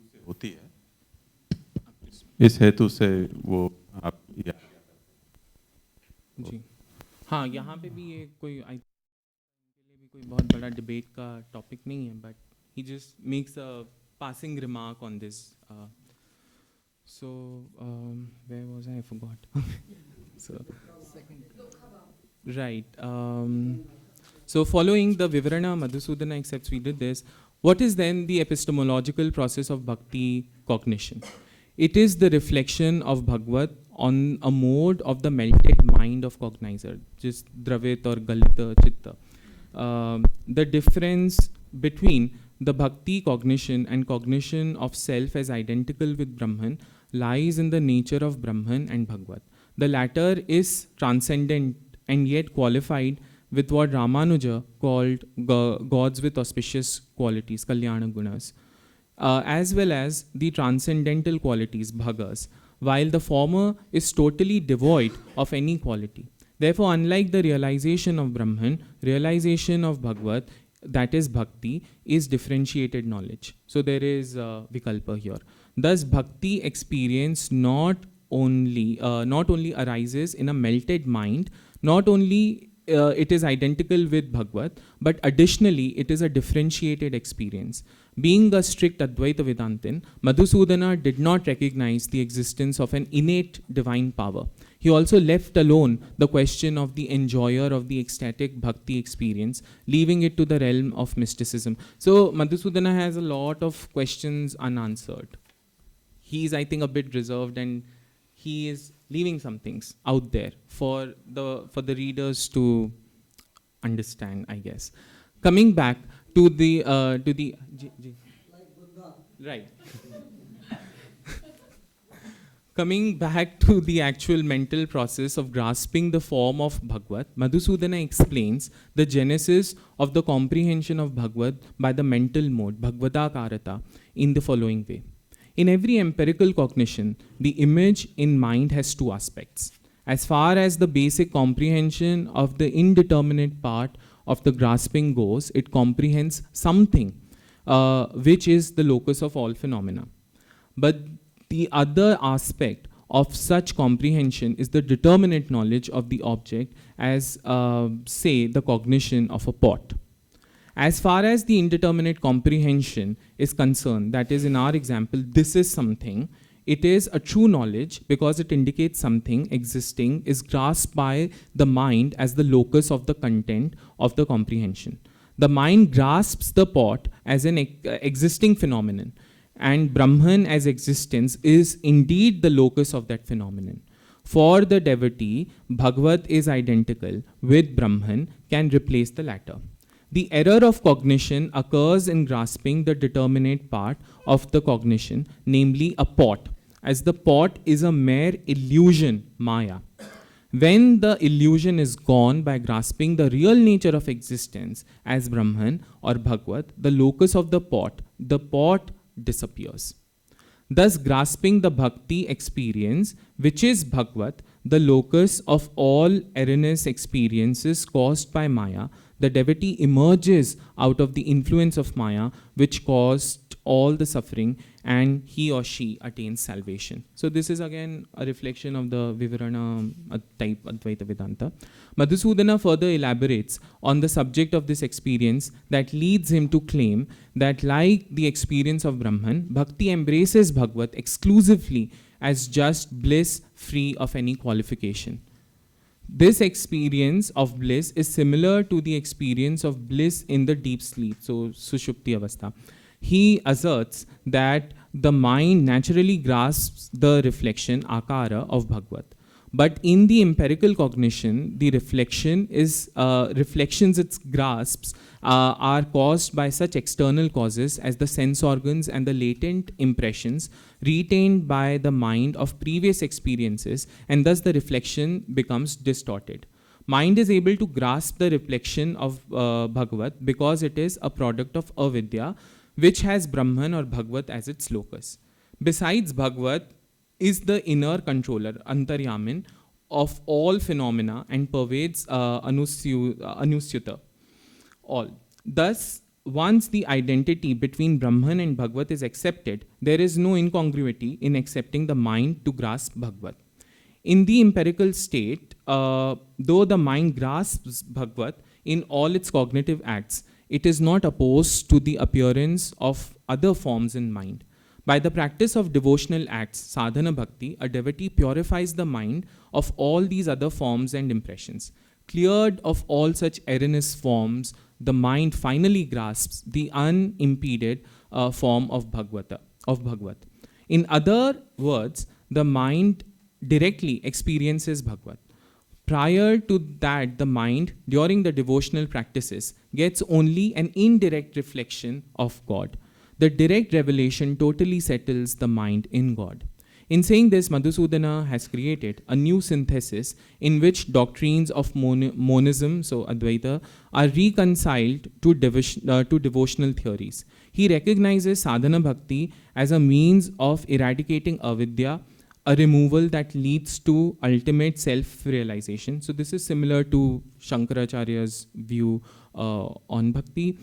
से होती है, इस हेतु से वो आप जी हाँ, यहाँ पे भी ये कोई कोई बहुत बड़ा डिबेट का टॉपिक नहीं है, but he just makes a passing remark on this. So where was I? I forgot. So right. So following the Vivarana, Madhusudana accepts we did this. What is then the epistemological process of bhakti cognition? It is the reflection of Bhagavad on a mode of the melted mind of cognizer, just dravit or galita chitta. The difference between the bhakti cognition and cognition of self as identical with Brahman lies in the nature of Brahman and Bhagavad. The latter is transcendent and yet qualified with what Ramanuja called gods with auspicious qualities, Kalyana Gunas, as well as the transcendental qualities, Bhagas, while the former is totally devoid of any quality. Therefore, unlike the realization of Brahman, realization of Bhagavad, that is bhakti, is differentiated knowledge. So there is vikalpa here. Thus, bhakti experience not only arises in a melted mind, not only it is identical with Bhagavad, but additionally it is a differentiated experience. Being a strict Advaita Vedantin, Madhusudana did not recognize the existence of an innate divine power. He also left alone the question of the enjoyer of the ecstatic bhakti experience, leaving it to the realm of mysticism. So Madhusudana has a lot of questions unanswered. He is, I think, a bit reserved, and he is leaving some things out there for the readers to understand, I guess. Coming back to the like Buddha. Right. Coming back to the actual mental process of grasping the form of Bhagavad, Madhusudana explains the genesis of the comprehension of Bhagavad by the mental mode, Bhagavadakarata, in the following way. In every empirical cognition, the image in mind has two aspects. As far as the basic comprehension of the indeterminate part of the grasping goes, it comprehends something which is the locus of all phenomena. But the other aspect of such comprehension is the determinate knowledge of the object as, say, the cognition of a pot. As far as the indeterminate comprehension is concerned, that is, in our example, this is something, it is a true knowledge because it indicates something existing is grasped by the mind as the locus of the content of the comprehension. The mind grasps the pot as an existing phenomenon, and Brahman as existence is indeed the locus of that phenomenon. For the devotee, Bhagavat is identical with Brahman, can replace the latter. The error of cognition occurs in grasping the determinate part of the cognition, namely a pot, as the pot is a mere illusion, Maya. When the illusion is gone by grasping the real nature of existence as Brahman or Bhagavat, the locus of the pot disappears. Thus, grasping the bhakti experience, which is Bhagavat, the locus of all erroneous experiences caused by Maya, the devotee emerges out of the influence of Maya, which caused all the suffering, and he or she attains salvation. So this is again a reflection of the Vivarana type Advaita Vedanta. Madhusudana further elaborates on the subject of this experience that leads him to claim that, like the experience of Brahman, Bhakti embraces Bhagavat exclusively as just bliss free of any qualification. This experience of bliss is similar to the experience of bliss in the deep sleep, so Sushupti Avastha. He asserts that the mind naturally grasps the reflection, akara, of Bhagavat. But in the empirical cognition, the reflections its grasps are caused by such external causes as the sense organs and the latent impressions retained by the mind of previous experiences, and thus the reflection becomes distorted. Mind is able to grasp the reflection of Bhagavat because it is a product of avidya, which has Brahman or Bhagavat as its locus. Besides, Bhagavat is the inner controller, Antaryamin, of all phenomena and pervades Anusyuta, all. Thus, once the identity between Brahman and Bhagavat is accepted, there is no incongruity in accepting the mind to grasp Bhagavat. In the empirical state, though the mind grasps Bhagavat in all its cognitive acts, it is not opposed to the appearance of other forms in mind. By the practice of devotional acts, sadhana bhakti, a devotee purifies the mind of all these other forms and impressions. Cleared of all such erroneous forms, the mind finally grasps the unimpeded form of Bhagavat. In other words, the mind directly experiences Bhagavat. Prior to that, the mind, during the devotional practices, gets only an indirect reflection of God. The direct revelation totally settles the mind in God. In saying this, Madhusudana has created a new synthesis in which doctrines of monism, so Advaita, are reconciled to devotional theories. He recognizes sadhana bhakti as a means of eradicating avidya, a removal that leads to ultimate self-realization. So this is similar to Shankaracharya's view on bhakti,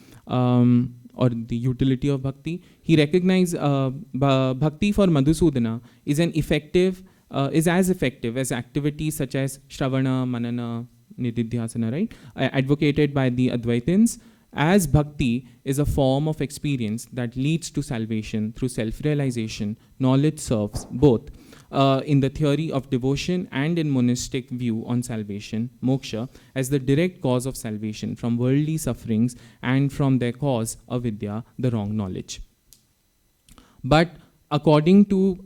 or the utility of bhakti. He recognizes bhakti for Madhusudana is as effective as activities such as Shravana, Manana, Nididhyasana, right? Advocated by the Advaitins, as bhakti is a form of experience that leads to salvation through self-realization. Knowledge serves both in the theory of devotion and in monistic view on salvation, moksha, as the direct cause of salvation from worldly sufferings and from their cause, avidya, the wrong knowledge. But according to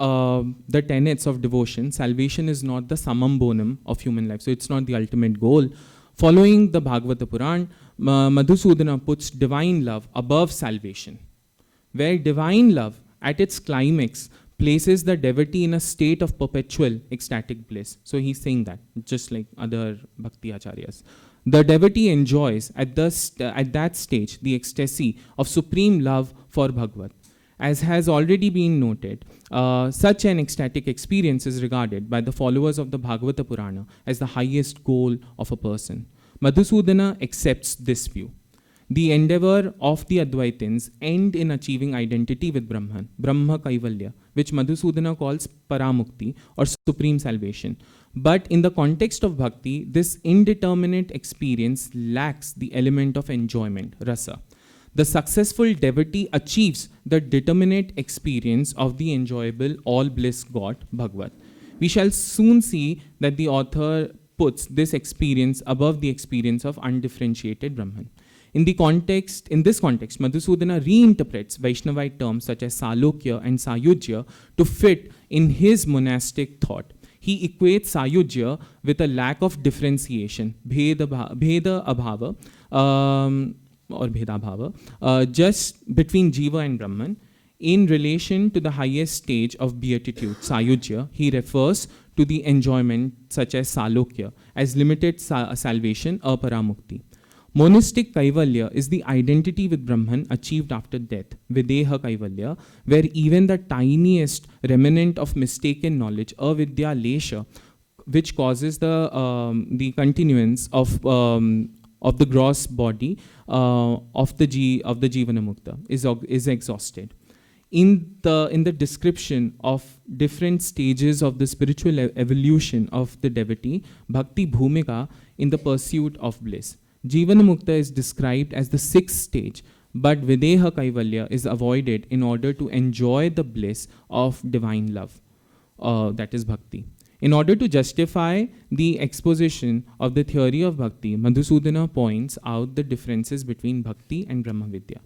the tenets of devotion, salvation is not the summum bonum of human life. So it's not the ultimate goal. Following the Bhagavata Puran, Madhusudana puts divine love above salvation, where divine love at its climax places the devotee in a state of perpetual ecstatic bliss. So he's saying that, just like other Bhakti Acharyas. The devotee enjoys at that stage the ecstasy of supreme love for Bhagavat. As has already been noted, such an ecstatic experience is regarded by the followers of the Bhagavata Purana as the highest goal of a person. Madhusudana accepts this view. The endeavor of the Advaitins end in achieving identity with Brahman, Brahma Kaivalya, which Madhusudana calls Paramukti or supreme salvation. But in the context of bhakti, this indeterminate experience lacks the element of enjoyment, rasa. The successful devotee achieves the determinate experience of the enjoyable all bliss God, Bhagavad. We shall soon see that the author puts this experience above the experience of undifferentiated Brahman. In this context, Madhusudana reinterprets Vaishnavite terms such as Salokya and Sayujya to fit in his monastic thought. He equates Sayujya with a lack of differentiation, Bheda Abhava, or Bheda Bhava, just between Jiva and Brahman. In relation to the highest stage of beatitude, Sayujya, he refers to the enjoyment such as Salokya as limited salvation, Aparamukti. Monistic Kaivalya is the identity with Brahman achieved after death, Videha Kaivalya, where even the tiniest remnant of mistaken knowledge, Avidya Lesha, which causes the continuance of the gross body of the Jivana Mukta is exhausted. In the description of different stages of the spiritual evolution of the devotee, Bhakti Bhumika in the pursuit of bliss. Jivana Mukta is described as the sixth stage, but Videha Kaivalya is avoided in order to enjoy the bliss of divine love, that is Bhakti. In order to justify the exposition of the theory of Bhakti, Madhusudana points out the differences between Bhakti and Brahma Vidya.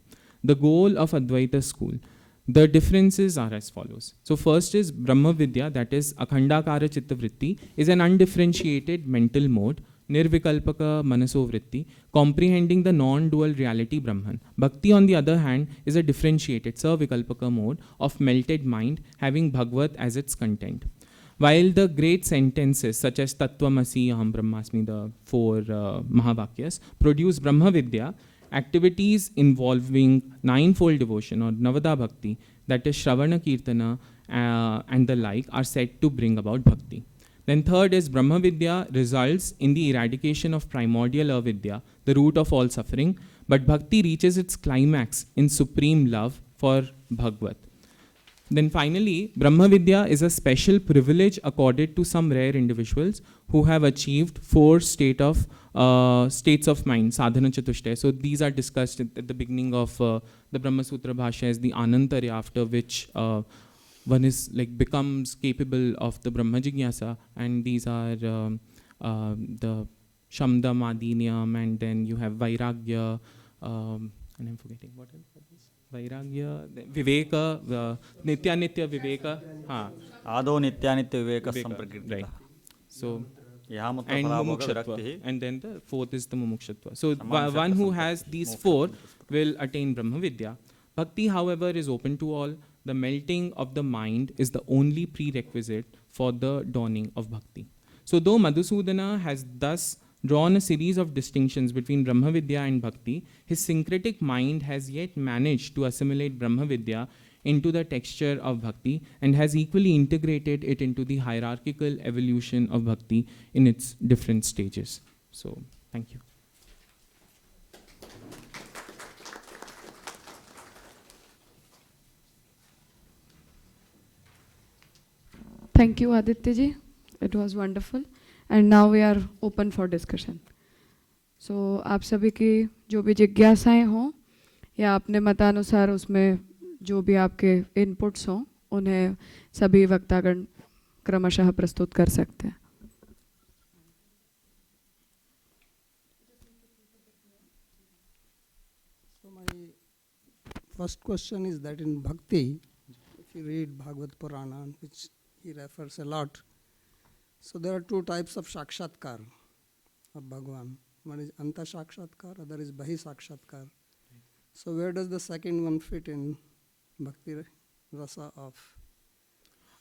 The goal of Advaita school. The differences are as follows. So first is Brahma Vidya, that is Akhandakara Chitta Vritti, is an undifferentiated mental mode, Nirvikalpaka Manaso Vritti, comprehending the non-dual reality Brahman. Bhakti, on the other hand, is a differentiated Savikalpaka mode of melted mind, having Bhagavad as its content. While the great sentences such as Tattvamasi, Aham Brahmasmi, the four Mahavakyas, produce Brahma Vidya, activities involving ninefold devotion or Navada Bhakti, that is Shravana Kirtana and the like, are said to bring about Bhakti. Then third is Brahma Vidya results in the eradication of primordial avidya, the root of all suffering, but Bhakti reaches its climax in supreme love for Bhagavad. Then finally, Brahma Vidya is a special privilege accorded to some rare individuals who have achieved four states of mind, sadhana chatushtaya. So these are discussed at the beginning of the Brahma Sutra Bhashya as the Anantarya, after which one is becomes capable of the Brahma Jigyasa, and these are the Shamda Madiniyam, and then you have Vairagya, and I'm forgetting what else. Vairagya, Viveka, Nitya Viveka, आदो नित्यानित्य विवेक संप्रकृति. right. So यहाँ मतलब and फलाभोग mumukshatva, विरक्ति. and then the fourth is the mumukshatva. So one who has these four will attain Brahma Vidya. Bhakti, however, is open to all. The melting of the mind is the only prerequisite for the dawning of Bhakti. So though Madhusudana has thus drawn a series of distinctions between Brahma Vidya and Bhakti, his syncretic mind has yet managed to assimilate Brahma Vidya into the texture of Bhakti and has equally integrated it into the hierarchical evolution of Bhakti in its different stages. So, thank you. Thank you, Aditya ji. It was wonderful. And now we are open for discussion. So, आप सभी की जो भी जिज्ञासाएं हों या अपने मतानुसार उसमें जो भी आपके इनपुट्स हों, उन्हें सभी वक्तागण क्रमशः प्रस्तुत कर सकते हैं. So my first question is that in Bhakti, if you read Bhagavad Purana, which he refers a lot, so there are two types of Sakshatkar of Bhagavan. One is Anta Sakshatkar, other is Bahi Sakshatkar. So where does the second one fit in Bhakti Rasa of?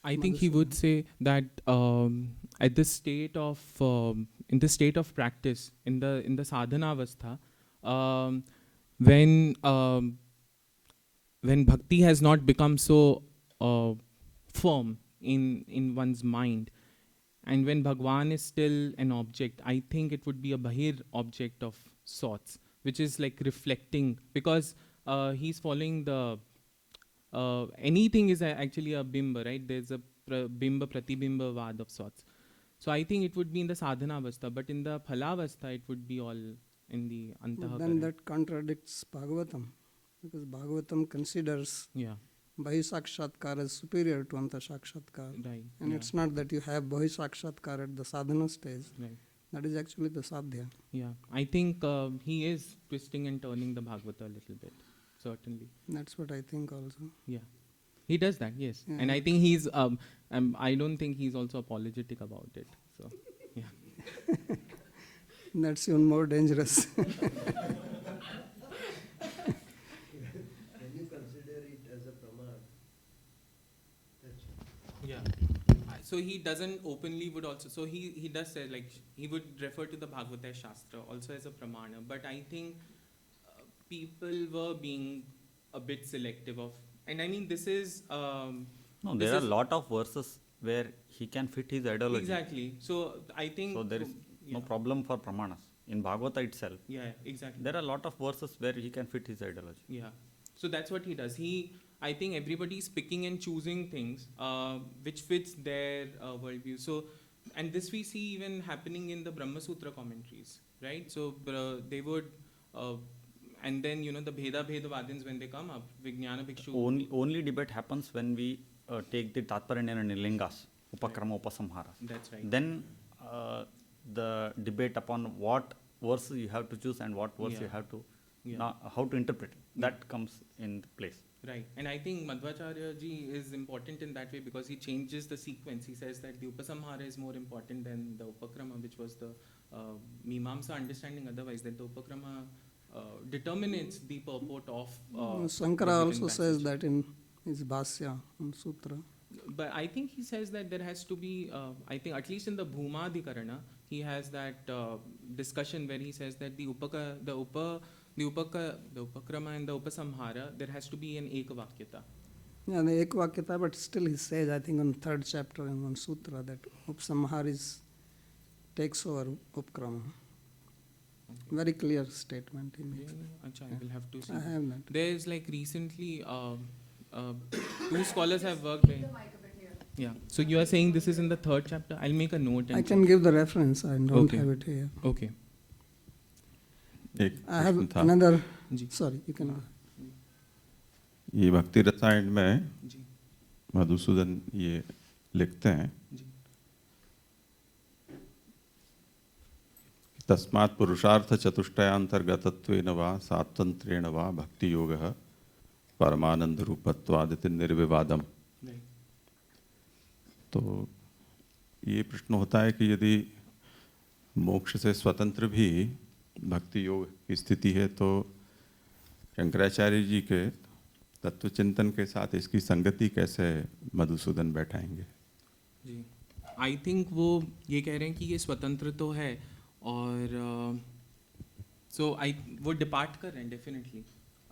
I think he would say that at the state of in the state of practice, in the sadhana avastha, when bhakti has not become so firm in one's mind, and when Bhagwan is still an object, I think it would be a bahir object of sorts. which is like reflecting, because he's following the anything is actually a bimba, right? There's a bimba pratibimba vad of sorts. So I think it would be in the sadhana avastha, but in the phalavastha it would be all in the But antaha. then that contradicts Bhagavatam, because Bhagavatam considers Yeah, Bahisakshatkar as superior to Antasakshatkar. right. And it's not that you have Bahisakshatkar at the sadhana stage, Right. that is actually the sadhya. Yeah, I think he is twisting and turning the Bhagavata a little bit, certainly. That's what I think also. Yeah, he does that, yes. Yeah. And I think he's, I don't think he's also apologetic about it. So, yeah. That's even more dangerous. Can you consider it as a pramad? Yeah. So he doesn't openly would also, so he does say, like, he would refer to the Bhagavata Shastra also as a pramana, but I think people were being a bit selective of, and I mean, this is, No, this there are is- a lot of verses where he can fit his ideology. exactly. So I think. So there is no yeah. problem for pramanas. In Bhagavata itself, Yeah, exactly. there are a lot of verses where he can fit his ideology. Yeah. So that's what he does. I think everybody's picking and choosing things which fits their worldview. So, and this we see even happening in the Brahma Sutra commentaries, right? So they would, and then, you know, the Bhedavadins, when they come up, Vijnana Bhikshu. Only debate happens when we take the Tatparanya and Nilingas, Upakrama, Upasamhara. That's right. Then the debate upon what verses you have to choose and what verse Yeah. you have to, Yeah. how to interpret it, that comes in place. Right, and I think Madhvacharya ji is important in that way because he changes the sequence. He says that the Upasamhara is more important than the Upakrama, which was the Mimamsa understanding otherwise, that the Upakrama determines the purport of. Shankara the also given says passage. that in his Bhasya on Sutra. But I think he says that there has to be, I think at least in the Bhumadhikarana, he has that discussion where he says that the Upakrama and the Upasamhara, there has to be an Ekavakyata. Yeah, the Ekvakyata, but still he says, I think on 3rd chapter in one Sutra, that Upsamhara takes over Upkrama. Very clear statement he makes. Acha, I will have to see. I have that. There's like recently, 2 scholars have worked. Yeah. So you are saying this is in the 3rd chapter? I'll make a note. And I can give the reference, I don't Okay. have it here. Okay. एक I have प्रश्न था, another, ji. sorry, you can go. ये भक्ति रसायन में जी. मधुसूदन ये लिखते हैं जी. तस्मात् पुरुषार्थ चतुष्टयांतर्गतत्वेन वा सात्वंत्रेण वा भक्ति योगः परमानंद रूपत्वादिति निर्विवादम। Right. तो ये प्रश्न होता है कि यदि मोक्ष से स्वतंत्र भी भक्ति योग की स्थिति है तो शंकराचार्य जी के तत्व चिंतन के साथ इसकी संगति कैसे मधुसूदन बैठाएंगे? जी. आई थिंक वो ये कह रहे हैं कि ये स्वतंत्र तो है और वो डिपार्ट कर रहे हैं डेफिनेटली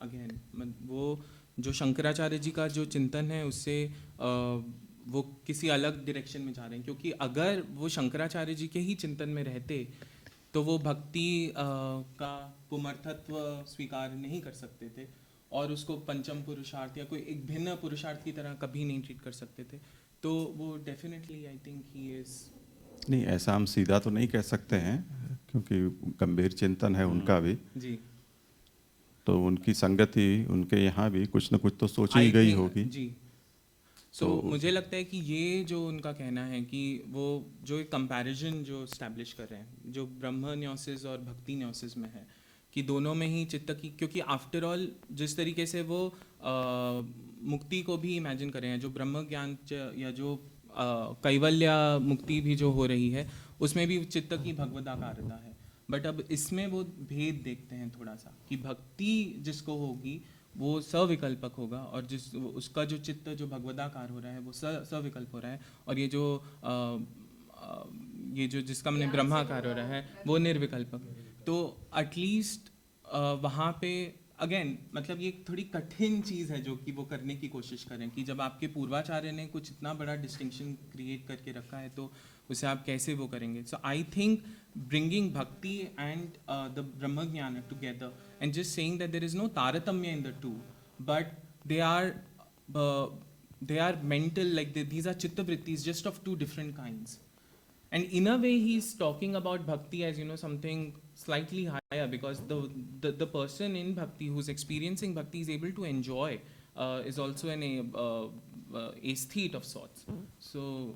अगेन। वो जो शंकराचार्य जी का जो चिंतन है उससे वो किसी अलग डायरेक्शन में जा रहे हैं, क्योंकि अगर वो शंकराचार्य जी के ही चिंतन में रहते तो वो भक्ति का पुमर्थत्व स्वीकार नहीं कर सकते थे और उसको पंचम पुरुषार्थ या कोई एक भिन्न पुरुषार्थ की तरह कभी नहीं ट्रीट कर सकते थे। तो वो definitely I think he is. नहीं, ऐसा हम सीधा तो नहीं कह सकते हैं क्योंकि गंभीर चिंतन है उनका भी, जी। तो उनकी संगति उनके यहाँ भी कुछ न कुछ तो सोची ही गई होगी। जी। सो मुझे लगता है कि ये जो उनका कहना है कि वो जो एक कंपैरिजन जो स्टैब्लिश कर रहे हैं जो ब्रह्म न्योसिस और भक्ति न्योसिस में है कि दोनों में ही चित्त की, क्योंकि आफ्टर ऑल जिस तरीके से वो मुक्ति को भी इमेजिन कर रहे हैं, जो ब्रह्म ज्ञान या जो कैवल्य मुक्ति भी जो हो रही है उसमें भी चित्त की भगवदाकारता है, बट अब इसमें वो भेद देखते हैं थोड़ा सा कि भक्ति जिसको होगी वो सविकल्पक होगा और जिस उसका जो चित्त जो भगवदाकार हो रहा है वो सविकल्प हो रहा है, और ये जो जिसका मैंने ब्रह्माकार हो रहा है वो निर्विकल्पक। तो एटलीस्ट वहाँ पे अगेन मतलब ये एक थोड़ी कठिन चीज़ है जो कि वो करने की कोशिश करें कि जब आपके पूर्वाचार्य ने कुछ इतना बड़ा डिस्टिंक्शन क्रिएट करके रखा है तो उसे आप कैसे वो करेंगे. So I think bringing bhakti and the Brahma gyan together and just saying that there is no तारतम्य in the two but they are mental, like these are chitta vrittis just of two different kinds. And in a way he's talking about bhakti as something slightly higher, because the person in bhakti who's experiencing bhakti is able to enjoy, is also an aesthete of sorts. So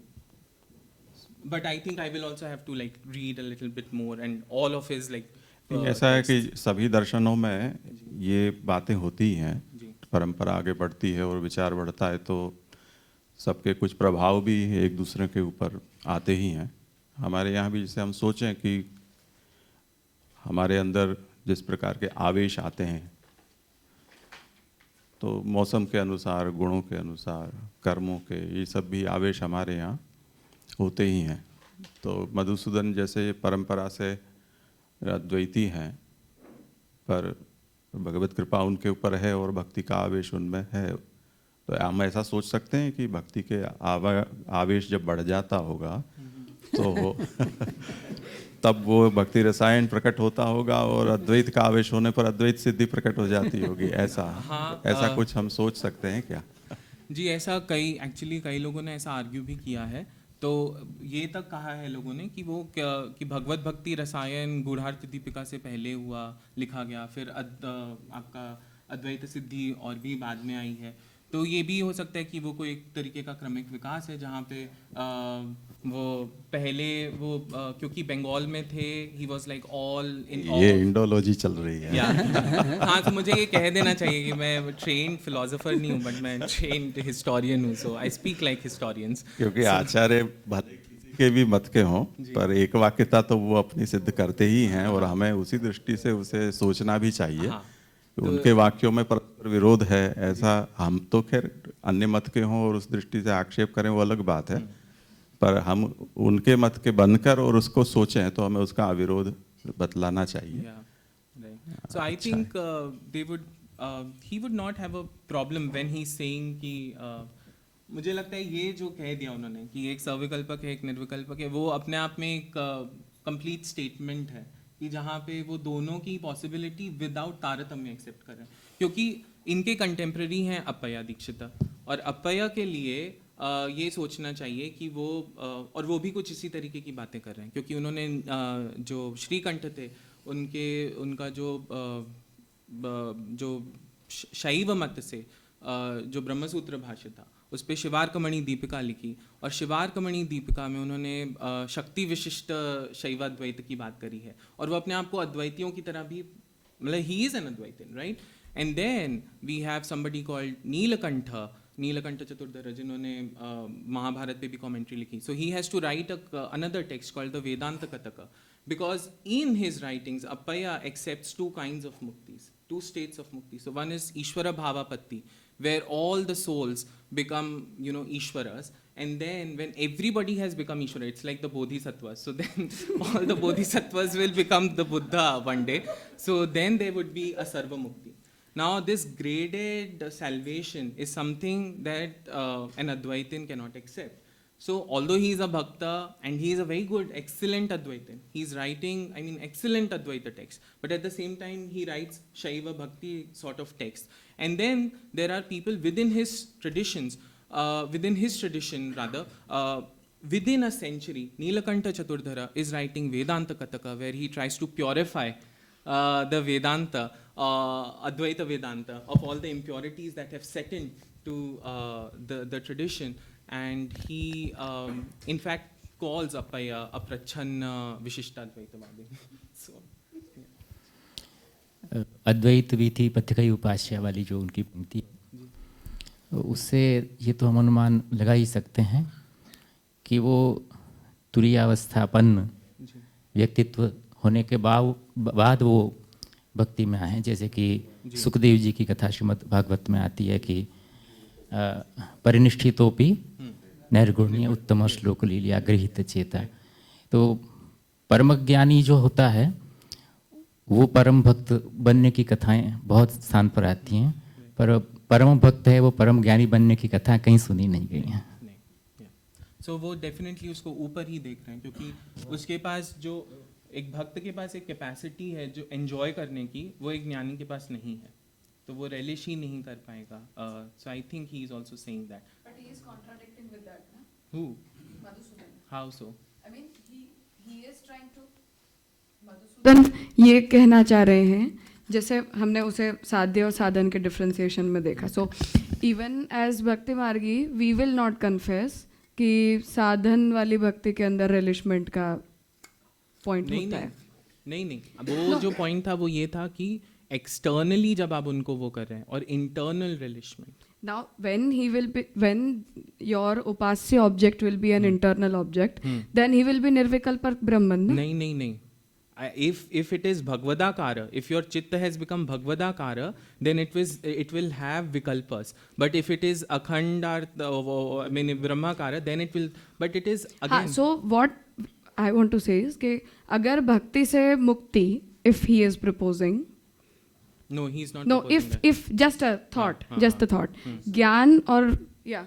but I think I will also have to like read a little bit more and all of his like ऐसा है कि texts. सभी दर्शनों में ये बातें होती हैं, जी. परंपरा आगे बढ़ती है और विचार बढ़ता है तो सबके कुछ प्रभाव भी एक दूसरे के ऊपर आते ही हैं. हमारे यहाँ भी जैसे हम सोचें कि हमारे अंदर जिस प्रकार के आवेश आते हैं तो मौसम के अनुसार, गुणों के अनुसार, कर्मों के, ये सब भी आवेश हमारे यहाँ होते ही हैं. तो मधुसूदन जैसे परंपरा से अद्वैती हैं पर भगवत कृपा उनके ऊपर है और भक्ति का आवेश उनमें है, तो हम ऐसा सोच सकते हैं कि भक्ति के आवेश जब बढ़ जाता होगा तो तब वो भक्ति रसायन प्रकट होता होगा और अद्वैत का आवेश होने पर अद्वैत सिद्धि प्रकट हो जाती होगी. ऐसा कुछ हम सोच सकते हैं क्या? जी, ऐसा कई लोगों ने ऐसा आर्ग्यू भी किया है. तो ये तक कहा है लोगों ने कि कि भगवत भक्ति रसायन गूढ़ार्थ दीपिका से पहले लिखा गया, फिर आपका अद्वैत सिद्धि और भी बाद में आई है. तो ये भी हो सकता है कि वो कोई एक तरीके का क्रमिक विकास है जहाँ पे वो पहले क्योंकि बंगाल में थे, he was like all in. ये इंडोलॉजी चल रही है. हाँ, तो मुझे ये कह देना चाहिए कि मैं ट्रेन्ड फिलोसोफर नहीं हूँ बट मैं ट्रेन्ड हिस्टोरियन हूँ, सो आई स्पीक लाइक हिस्टोरियंस. क्योंकि आचार्य भले किसी के भी मत के हों पर एक वाक्यता तो वो अपनी सिद्ध करते ही हैं और हमें उसी दृष्टि से उसे सोचना भी चाहिए. हाँ. उनके वाक्यों में परस्पर विरोध है ऐसा हम तो खैर अन्य मत के हों और उस दृष्टि से आक्षेप करें वो अलग बात है, पर हम उनके मत के बनकर और उसको सोचें तो हमें उसका अविरोध बतलाना चाहिए. So I think he would not have a problem when he's saying कि मुझे लगता है ये जो कह दिया उन्होंने कि एक सविकल्पक है एक निर्विकल्पक है, वो अपने आप में एक कंप्लीट स्टेटमेंट है कि जहाँ पे वो दोनों की पॉसिबिलिटी विदाउट तारतम्य एक्सेप्ट कर रहे हैं. क्योंकि इनके कंटेम्प्रेरी हैं अप्पय्या दीक्षिता, और अप्पय्या के लिए ये सोचना चाहिए कि वो और वो भी कुछ इसी तरीके की बातें कर रहे हैं, क्योंकि उन्होंने जो श्रीकंठ थे उनका जो शैव मत से जो ब्रह्मसूत्र भाष्य था उस पर शिवार्कमणि दीपिका लिखी, और शिवार्कमणि दीपिका में उन्होंने शक्ति विशिष्ट शैवाद्वैत की बात करी है, और वो अपने आप को अद्वैतियों की तरह भी, मतलब he is an Advaitin, right. And then we have somebody called Nilakantha Chaturdhara जिन्होंने महाभारत पे भी कमेंट्री लिखी. So he has to write another text called the Vedanta Kataka, because in his writings Appaya accepts two kinds of muktis, two states of mukti. So one is Ishvara Bhavapatti, where all the souls become Ishwaras, and then when everybody has become Ishvara, it's like the Bodhisattvas, so then all the Bodhisattvas will become the Buddha one day, so then there would be a Sarva Mukti. Now this graded salvation is something that an Advaitin cannot accept. So although he is a bhakta and he is a very good, excellent Advaitin, he is writing, excellent Advaita text, but at the same time he writes Shaiva Bhakti sort of text. And then there are people within his tradition, within a century, Nilakantha Chaturdhara is writing Vedanta Kataka, where he tries to purify the Vedanta, Advaita Vedanta, of all the impurities that have set into the tradition. And he, in fact, calls Appaya a prachanna vishishtadvaitavadi. So, अद्वैत विधि पथिकई उपास्य वाली जो उनकी पंक्ति, उससे ये तो हम अनुमान लगा ही सकते हैं कि वो तुरीयावस्थापन्न व्यक्तित्व होने के बाद वो भक्ति में आए हैं. जैसे कि सुखदेव जी की कथा श्रीमद् भागवत में आती है कि परिनिष्ठितोपि नैर्गुण्य उत्तम श्लोक लीलिया गृहीत चेता. तो परम ज्ञानी जो होता है वो परम भक्त बनने की कथाएं बहुत स्थान पर आती हैं, पर परम भक्त है वो परम ज्ञानी बनने की कथाएं कहीं सुनी नहीं गई हैं। सो वो डेफिनेटली उसको ऊपर ही देख रहे हैं, क्योंकि उसके पास जो एक भक्त के पास एक कैपेसिटी है जो एंजॉय करने की, वो एक ज्ञानी के पास नहीं है, तो वो relish ही नहीं कर पाएगा. So I think he is also saying that. But he is contradicting with that, na? Who? Madhusudan. How so? I mean, he is trying to. Madhusudan ये कहना चाह रहे हैं, जैसे हमने उसे साध्य और साधन के डिफ्रेंसिएशन में देखा. सो इवन एज भक्ति मार्गी वी विल नॉट कन्फेस कि साधन वाली भक्ति के अंदर रिलिशमेंट का पॉइंट होता है. नहीं, वो जो पॉइंट था वो ये था कि एक्सटर्नली जब आप उनको वो कर रहे हैं और internal रिलिशमेंट. Now, when your upasya object will be an internal object, then he will be nirvikalpa Brahman. Na? नहीं. If it is Bhagavadakara, if your chitta has become Bhagavadakara, then it will have vikalpas. But if it is Akhandar, I mean Brahmakara, then it will. But it is again. So what I want to say is कि अगर भक्ति से मुक्ति, if he is proposing. No, he's not. No, proposing if just a thought, just a thought. ज्ञान और yeah.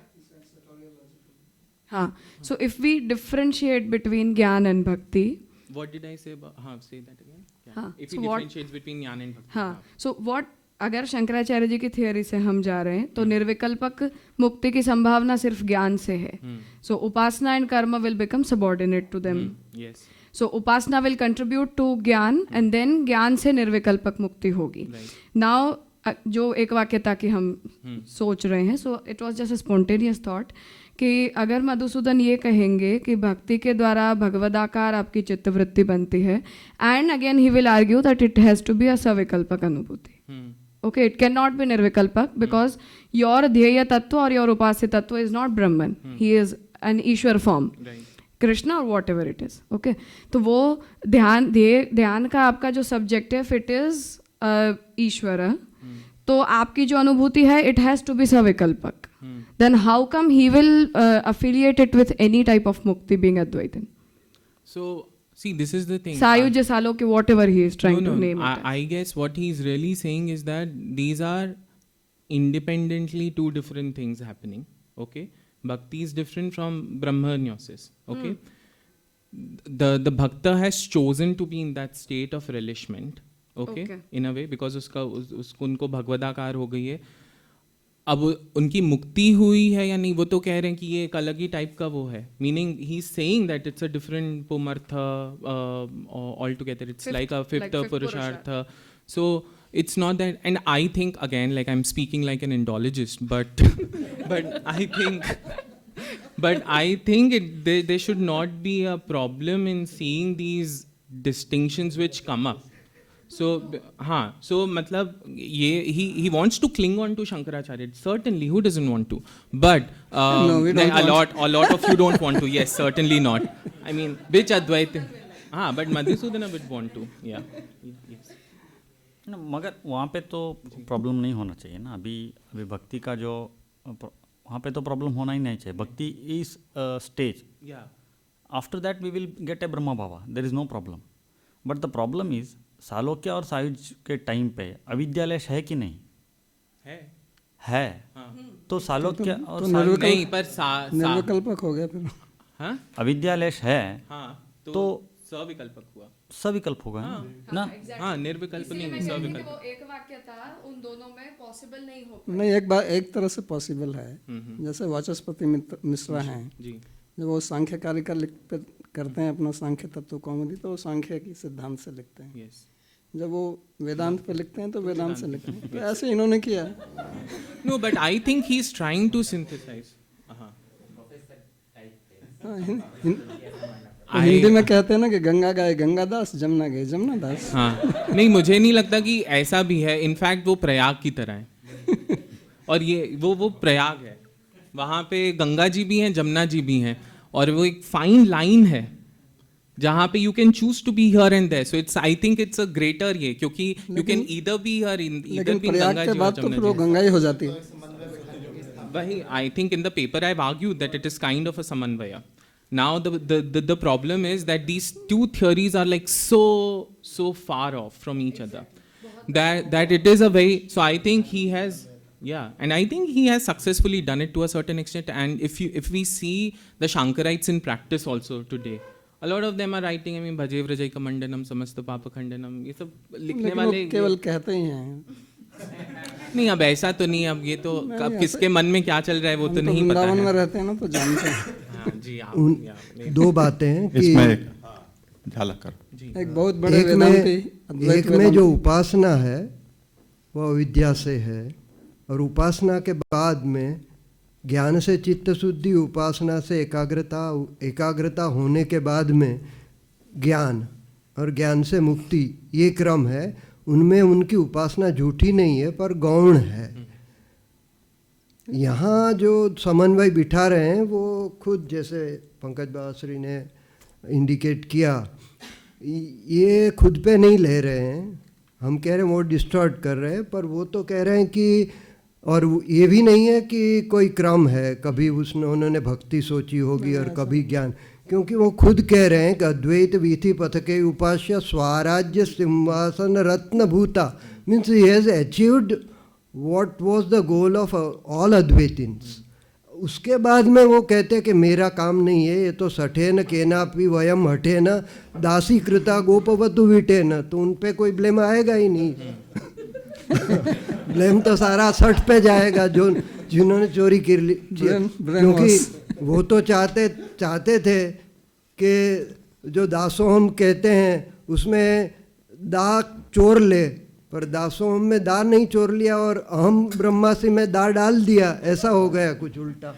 हाँ. So if we differentiate between ज्ञान and bhakti. What did I say about? Say that again. हाँ. If So he what? differentiates between ज्ञान and bhakti. हाँ. So what? अगर शंकराचार्य जी की theory से हम जा रहे हैं तो निर्विकल्पक मुक्ति की संभावना सिर्फ ज्ञान से है. So upasana and karma will become subordinate to them. Yes. So upasana will contribute to jnana and then jnana से निर्विकल्पक मुक्ति होगी. नाउ जो एक वाक्यता की हम सोच रहे हैं, so it was just a spontaneous thought कि अगर मधुसूदन ये कहेंगे कि भक्ति के द्वारा भगवदाकार आपकी चित्तवृत्ति बनती है, and again he will argue that it has to be a savikalpaka anubhuti. Okay, it cannot be nirvikalpak because your dhyaya tattva or your upasya tattva is not Brahman. He is an Ishwar form. Right. Krishna or whatever it is. Okay. तो वो ध्यान का आपका जो subjective it is ईश्वर, तो आपकी जो अनुभूति है it has to be savikalpak. Then how come he will affiliate it with any type of mukti being Advaitin? So see, this is the thing. Sayujya Salokya, whatever he is trying to name it. I guess what he's really saying is that these are independently two different things happening. Okay, bhakti is different from brahmagnosis. Okay, the bhakta has chosen to be in that state of relishment. Okay, in a way because उसको उनको भगवदाकार हो गई है. अब उनकी मुक्ति हुई है या नहीं वो तो कह रहे हैं कि ये एक अलग ही टाइप का वो है. Meaning he is saying that it's a different पुमर्थ all together. It's like a fifth purushartha. So it's not that, and I think again, like I'm speaking like an Indologist, but I think there should not be a problem in seeing these distinctions which come up. So so मतलब ये he wants to cling on to Shankaracharya. Certainly, who doesn't want to? But No, we don't a lot of you don't want to. Yes, certainly not. I mean, which Advaita? But Madhusudana would want to. Yeah. Yes. ना मगर वहाँ पे तो problem नहीं होना चाहिए ना. अभी भक्ति का जो वहाँ पे तो प्रॉब्लम होना ही नहीं चाहिए. Bhakti is stage. After that we will get a Brahma bhava. There is no problem. But the problem is salokya और सायुज के टाइम पे अविद्यालेश है कि नहीं? है. तो सालोक्य और सायुज नहीं, पर निर्विकल्पक हो गया फिर. हाँ, अविद्यालेश है. तो सविकल्पक हुआ. सविकल्प होगा ना. हाँ, निर्विकल्प नहीं, सविकल्प. वो एक वाक्य था, उन दोनों में पॉसिबल नहीं हो. नहीं, एक तरह से पॉसिबल है. जैसे वाचस्पति मिश्रा हैं, जब वो सांख्य कार्य का करते हैं अपना सांख्य तत्व कौमुदी, तो वो सांख्य की सिद्धांत से लिखते हैं. जब वो वेदांत पे लिखते हैं तो वेदांत से लिखते हैं. तो ऐसे इन्होंने किया. No, but I think he is trying to synthesize. Hindi में कहते हैं ना कि गंगा गए गंगादास, जमुना गए जमुना दास. हाँ, नहीं, मुझे नहीं लगता कि ऐसा भी है. इनफैक्ट वो प्रयाग की तरह है. और ये वो प्रयाग है, वहाँ पे गंगा जी भी हैं, जमुना जी भी हैं, और वो एक फाइन लाइन है जहाँ पे you can choose to be here and there. So it's, I think it's a greater ये, क्योंकि you can either be here either be Ganga ji और जमुना जी. गंगा ही हो जाती है. वही, I think in the paper I have argued that it is kind of a samanvaya. Now the problem is that these two theories are like so far off from each other that it is a very, so I think he has, yeah, and I think he has successfully done it to a certain extent. And if we see the Shankarites in practice also today, a lot of them are writing, I mean, Bhaje Vrajayika Mandanam, Samasta Papa Khandanam, ये सब लिखने लेकिन वाले वो केवल कहते ही हैं। नहीं, अब ऐसा तो नहीं, अब ये तो अब किसके मन में क्या चल रहा है वो तो हम नहीं पता वृंदावन में है। रहते हैं ना, तो जानते हैं। हाँ जी, आप दो बातें हैं कि इसमें एक झलक कर एक बहुत बड़े एक वेदांती, में एक में जो उपासना है वो अविद्या से है, और उपासना के बाद में ज्ञान से चित्त शुद्धि, उपासना से एकाग्रता होने के बाद में ज्ञान, और ज्ञान से मुक्ति, ये क्रम है। उनमें उनकी उपासना झूठी नहीं है पर गौण है। यहाँ जो समन्वय बिठा रहे हैं वो खुद, जैसे पंकज बासुरी ने इंडिकेट किया, ये खुद पे नहीं ले रहे हैं। हम कह रहे हैं वो डिस्टॉर्ट कर रहे हैं, पर वो तो कह रहे हैं कि, और ये भी नहीं है कि कोई क्रम है, कभी उन्होंने भक्ति सोची होगी और कभी ज्ञान, क्योंकि वो खुद कह रहे हैं कि अद्वैत वीथि पथ के उपास्य स्वराज्य सिंहासन रत्न भूता, means he has achieved what was the goal of all Advaitins. उसके बाद में वो कहते हैं कि मेरा काम नहीं है, ये तो सठेन केनापि वयम हठेन दासी कृता गोपवधु विटेन, तो उन पे कोई ब्लेम आएगा ही नहीं। ब्लेम तो सारा सठ पे जाएगा जो जिन्होंने चोरी कर ली, क्योंकि वो तो चाहते थे कि जो दासोहम कहते हैं उसमें दा चोर ले, पर दासोहम में दा नहीं चोर लिया और अहम ब्रह्मासी में दा डाल दिया, ऐसा हो गया कुछ उल्टा।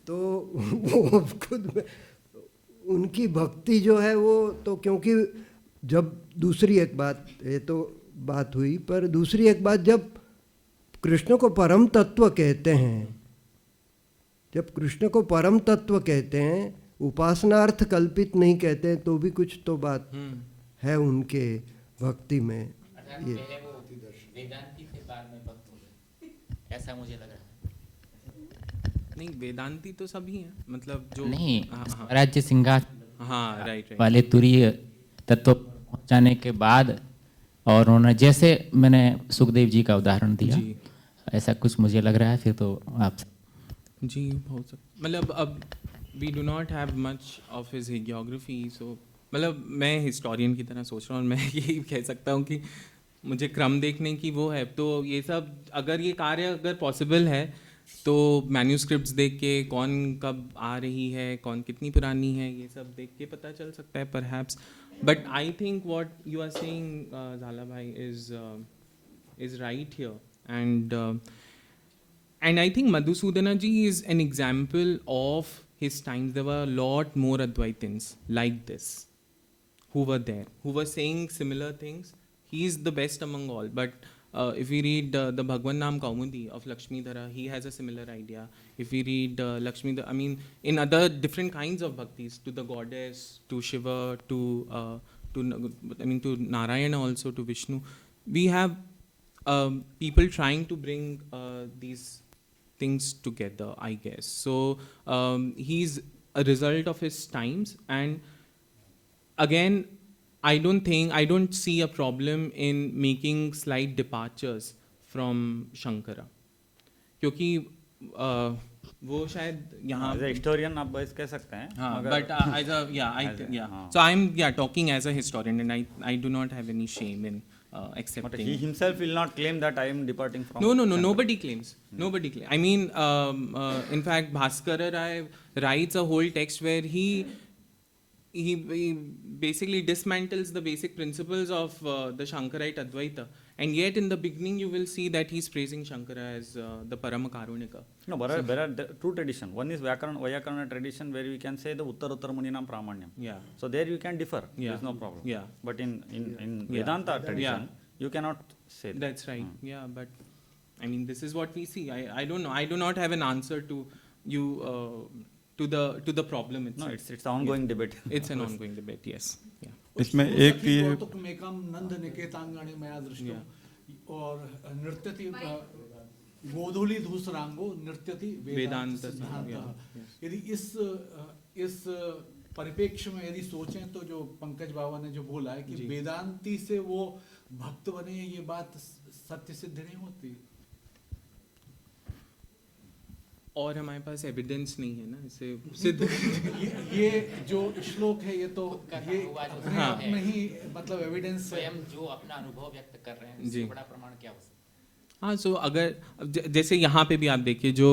तो वो खुद में उनकी भक्ति जो है वो तो, क्योंकि जब दूसरी एक बात, ये तो बात हुई, पर दूसरी एक बात, जब कृष्ण को परम तत्व कहते हैं, जब कृष्ण को परम तत्व कहते हैं, उपासनार्थ कल्पित नहीं कहते हैं, तो भी कुछ तो बात है उनके भक्ति में। ये वेदांती से बाद में भक्त हो गए, ऐसा मुझे लग रहा है। नहीं, वेदांती तो सभी हैं, मतलब जो नहीं, हाँ राज्य सिंहासन हाँ राइट वाले तुरीय तत्व पहुंचाने के बाद, और उन्होंने, जैसे मैंने सुखदेव जी का उदाहरण दिया, जी। ऐसा कुछ मुझे लग रहा है। फिर तो आप जी हो सकता, मतलब अब we do not have much of his hagiography, so मतलब मैं हिस्टोरियन की तरह सोच रहा हूँ और मैं यही कह सकता हूँ कि मुझे क्रम देखने की वो है। तो ये सब अगर ये कार्य अगर पॉसिबल है तो मैन्यूस्क्रिप्ट्स देख के कौन कब आ रही है, कौन कितनी पुरानी है, ये सब देख के पता चल सकता है perhaps. But I think what you are saying Jhala bhai is right here, and I think Madhusudana ji is an example of his times. There were a lot more Advaitins like this who were there, who were saying similar things. He is the best among all. But if we read the Bhagwan Nam Kaumudi of Lakshmidhara, he has a similar idea. If we read Lakshmidhara, I mean, in other different kinds of bhaktis, to the goddess, to Shiva, to Narayana also, to Vishnu, we have people trying to bring these things together, I guess. So he's a result of his times, and again, I don't see a problem in making slight departures from Shankara, क्योंकि वो शायद यहाँ as a historian आप बस कह सकते हैं, हाँ, मगर but as a हाँ. so I'm talking as a historian, and I do not have any shame in but accepting. he himself will not claim that I am departing from No, Shankara. nobody claims. Nobody claims. I mean, in fact, Bhaskara Rai writes a whole text where he basically dismantles the basic principles of the Shankarite Advaita, and yet in the beginning you will see that he's praising Shankara as the Parama Karunika. No, there are two traditions. One is Vyakarana tradition, where we can say the Uttar Muninam Pramanyam. Yeah. So there you can differ. Yeah. There is no problem. Yeah. But in Yeah. Vedanta tradition, Yeah. you cannot say that. That's right. Yeah, but I mean, this is what we see. I don't know. I do not have an answer to you to the problem itself. No, it's an ongoing debate. It's an ongoing debate. Yes. Yeah. इसमें एक भी मेकम नंद निकेतांगणी मया दृष्टो और नृत्यति गोधूली धूसरांगो नृत्यति वेदांत सिद्धांतः। यदि इस परिप्रेक्ष्य में यदि सोचें तो जो पंकज बाबा ने जो बोला है कि वेदांती से वो भक्त बने, ये बात सत्य सिद्ध नहीं होती। और हमारे पास एविडेंस नहीं है ना इसे सिद्ध ये जो श्लोक है ये तो ये अपने हाँ। आप में ही मतलब एविडेंस है। स्वयं जो अपना अनुभव व्यक्त कर रहे हैं जी। उससे बड़ा प्रमाण क्या हो सकता है? हाँ, सो अगर जैसे यहाँ पे भी आप देखिए जो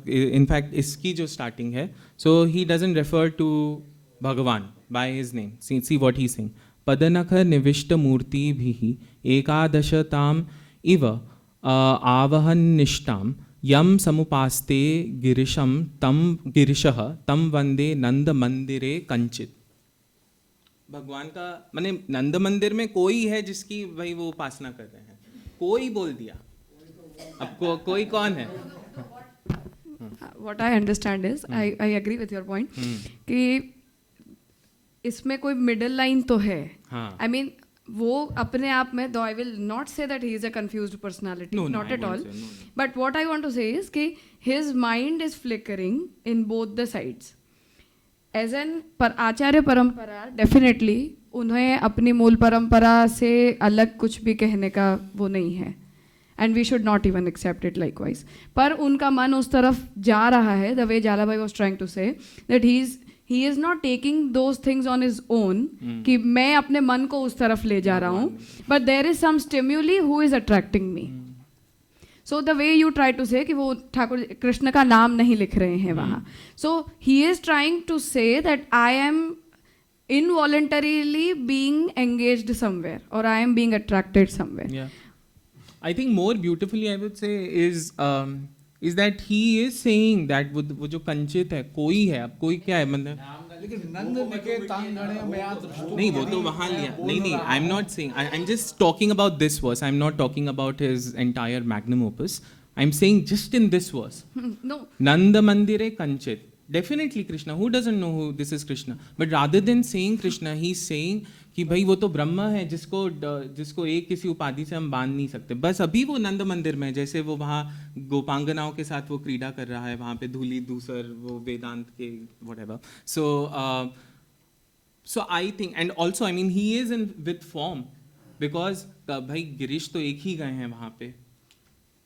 इनफैक्ट इसकी जो स्टार्टिंग है, so he doesn't refer to Bhagwan by his name. See what he saying, पदनख निविष्ट मूर्ति भी एकादशताम इव आवहन्निष्टाम यम समुपास्ते गिरिशम तम गिरिशः तम वंदे नंद मंदिरे कंचित। भगवान का माने नंद मंदिर में कोई है जिसकी भाई वो उपासना कर रहे हैं, कोई बोल दिया। अब कोई कौन है? what I understand is, I agree with your point कि इसमें कोई मिडल लाइन तो है। हाँ। I mean वो अपने आप में, though I will not say that he is a confused personality, No, not I at won't all. say, no. But what I want to say is कि his mind is flickering in both the sides. As an आचार्य परंपरा, definitely उन्हें अपनी मूल परंपरा से अलग कुछ भी कहने का वो नहीं है, and we should not even accept it likewise. पर उनका मन उस तरफ जा रहा है, the way Jalabhai was trying to say that he is not taking those things on his own कि मैं अपने मन को उस तरफ ले जा रहा हूँ, but there is some stimuli who is attracting me. So the way you try to say कि वो ठाकुर कृष्ण का नाम नहीं लिख रहे हैं वहाँ, so he is trying to say that I am involuntarily being engaged somewhere or I am being attracted somewhere. Yeah. I think more beautifully I would say is that he is saying that वो जो कंचित है, कोई है, अब कोई क्या है मतलब लेकिन नंद निकेतांगणे मया दृष्टो। नहीं, वो तो वहाँ लिया। नहीं, I am not saying, I am just talking about this verse, I am not talking about his entire magnum opus, I am saying just in this verse, No, नंद मंदिरे कंचित। Definitely Krishna, who doesn't know who this is Krishna? But rather than saying Krishna, he's saying कि भाई वो तो ब्रह्मा है जिसको एक किसी उपाधि से हम बांध नहीं सकते। बस अभी वो नंद मंदिर में, जैसे वो वहाँ गोपांगनाओं के साथ वो क्रीड़ा कर रहा है, वहाँ पे धूली दूसर वो वेदांत के whatever. So I think, and also I mean he is in with form because भाई गिरीश तो एक ही गए हैं वहाँ पे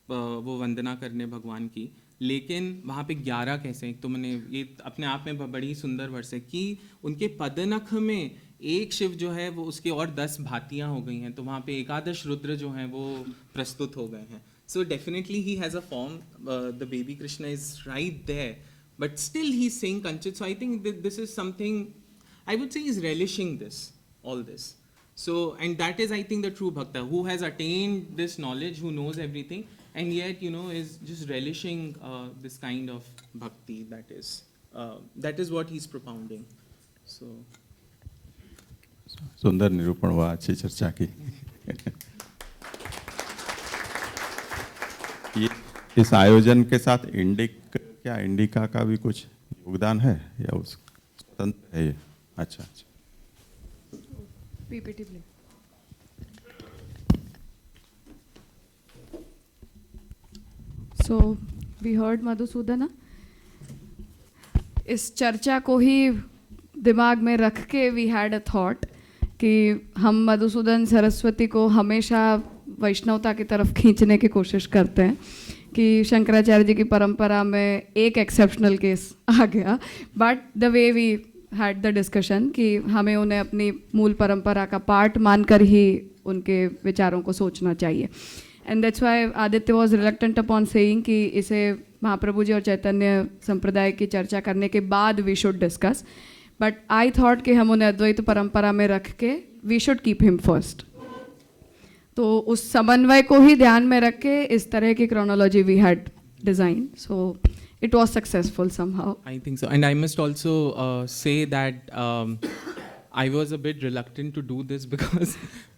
वो वंदना करने भगवान की, लेकिन वहाँ पे 11 कैसे? एक तो मैंने ये अपने आप में बड़ी सुंदर वर्ष है कि उनके पदनख में एक शिव जो है वो उसके और 10 भांतियाँ हो गई हैं, तो वहाँ पे एकादश रुद्र जो हैं वो प्रस्तुत हो गए हैं। So definitely he has a form, the baby Krishna is right there, but still he is saying कंचित। So I think this is something I would say is relishing this all this. So, and that is, I think, the true bhakta who has attained this knowledge, who knows everything, and yet, you know, is just relishing this kind of bhakti. That is what he's propounding. So, सुंदर निरूपण हुआ, अच्छी चर्चा की। ये इस आयोजन के साथ इंडिका का भी कुछ योगदान है या उस स्वतंत्र है ये? अच्छा। PPT please. So we heard Madhusudana. इस चर्चा को ही दिमाग में रख के we had a thought कि हम मधुसूदन सरस्वती को हमेशा वैष्णवता की तरफ खींचने की कोशिश करते हैं कि शंकराचार्य जी की परंपरा में एक एक्सेप्शनल केस आ गया, but the way we had the discussion कि हमें उन्हें अपनी मूल परंपरा का पार्ट मानकर ही उनके विचारों को सोचना चाहिए। And that's why Aditya was reluctant upon saying कि इसे महाप्रभु जी और चैतन्य संप्रदाय की चर्चा करने के बाद we should discuss, but I thought कि हम उन्हें अद्वैत परंपरा में रख के we should keep him first. तो उस समन्वय को ही ध्यान में रख के इस तरह की chronology we had design, so it was successful somehow. I think so. And I must also say that I was a bit reluctant to do this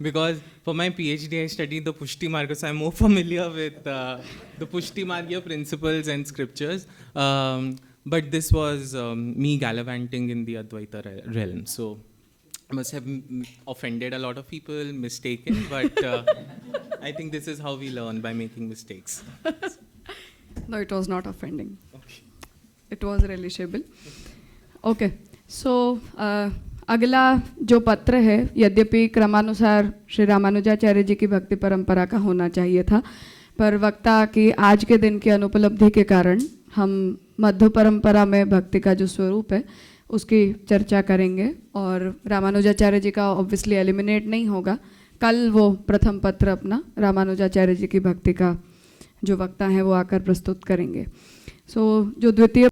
because for my PhD I studied the Pushti Marga, so I'm more familiar with the Pushti Marga principles and scriptures. But this was me gallivanting in the Advaita realm. So I must have offended a lot of people, mistaken, but I think this is how we learn, by making mistakes. No, it was not offending. It was relishable. Okay. So, अगला जो पत्र है, यद्यपि क्रमानुसार श्री रामानुजाचार्य जी की भक्ति परंपरा का होना चाहिए था, पर वक्ता की आज के दिन की अनुपलब्धि के कारण हम मध्य परंपरा में भक्ति का जो स्वरूप है उसकी चर्चा करेंगे, और रामानुजाचार्य जी का ऑब्वियसली एलिमिनेट नहीं होगा। कल वो प्रथम पत्र अपना रामानुजाचार्य जी की भक्ति का जो वक्ता है वो आकर प्रस्तुत करेंगे। सो जो द्वितीय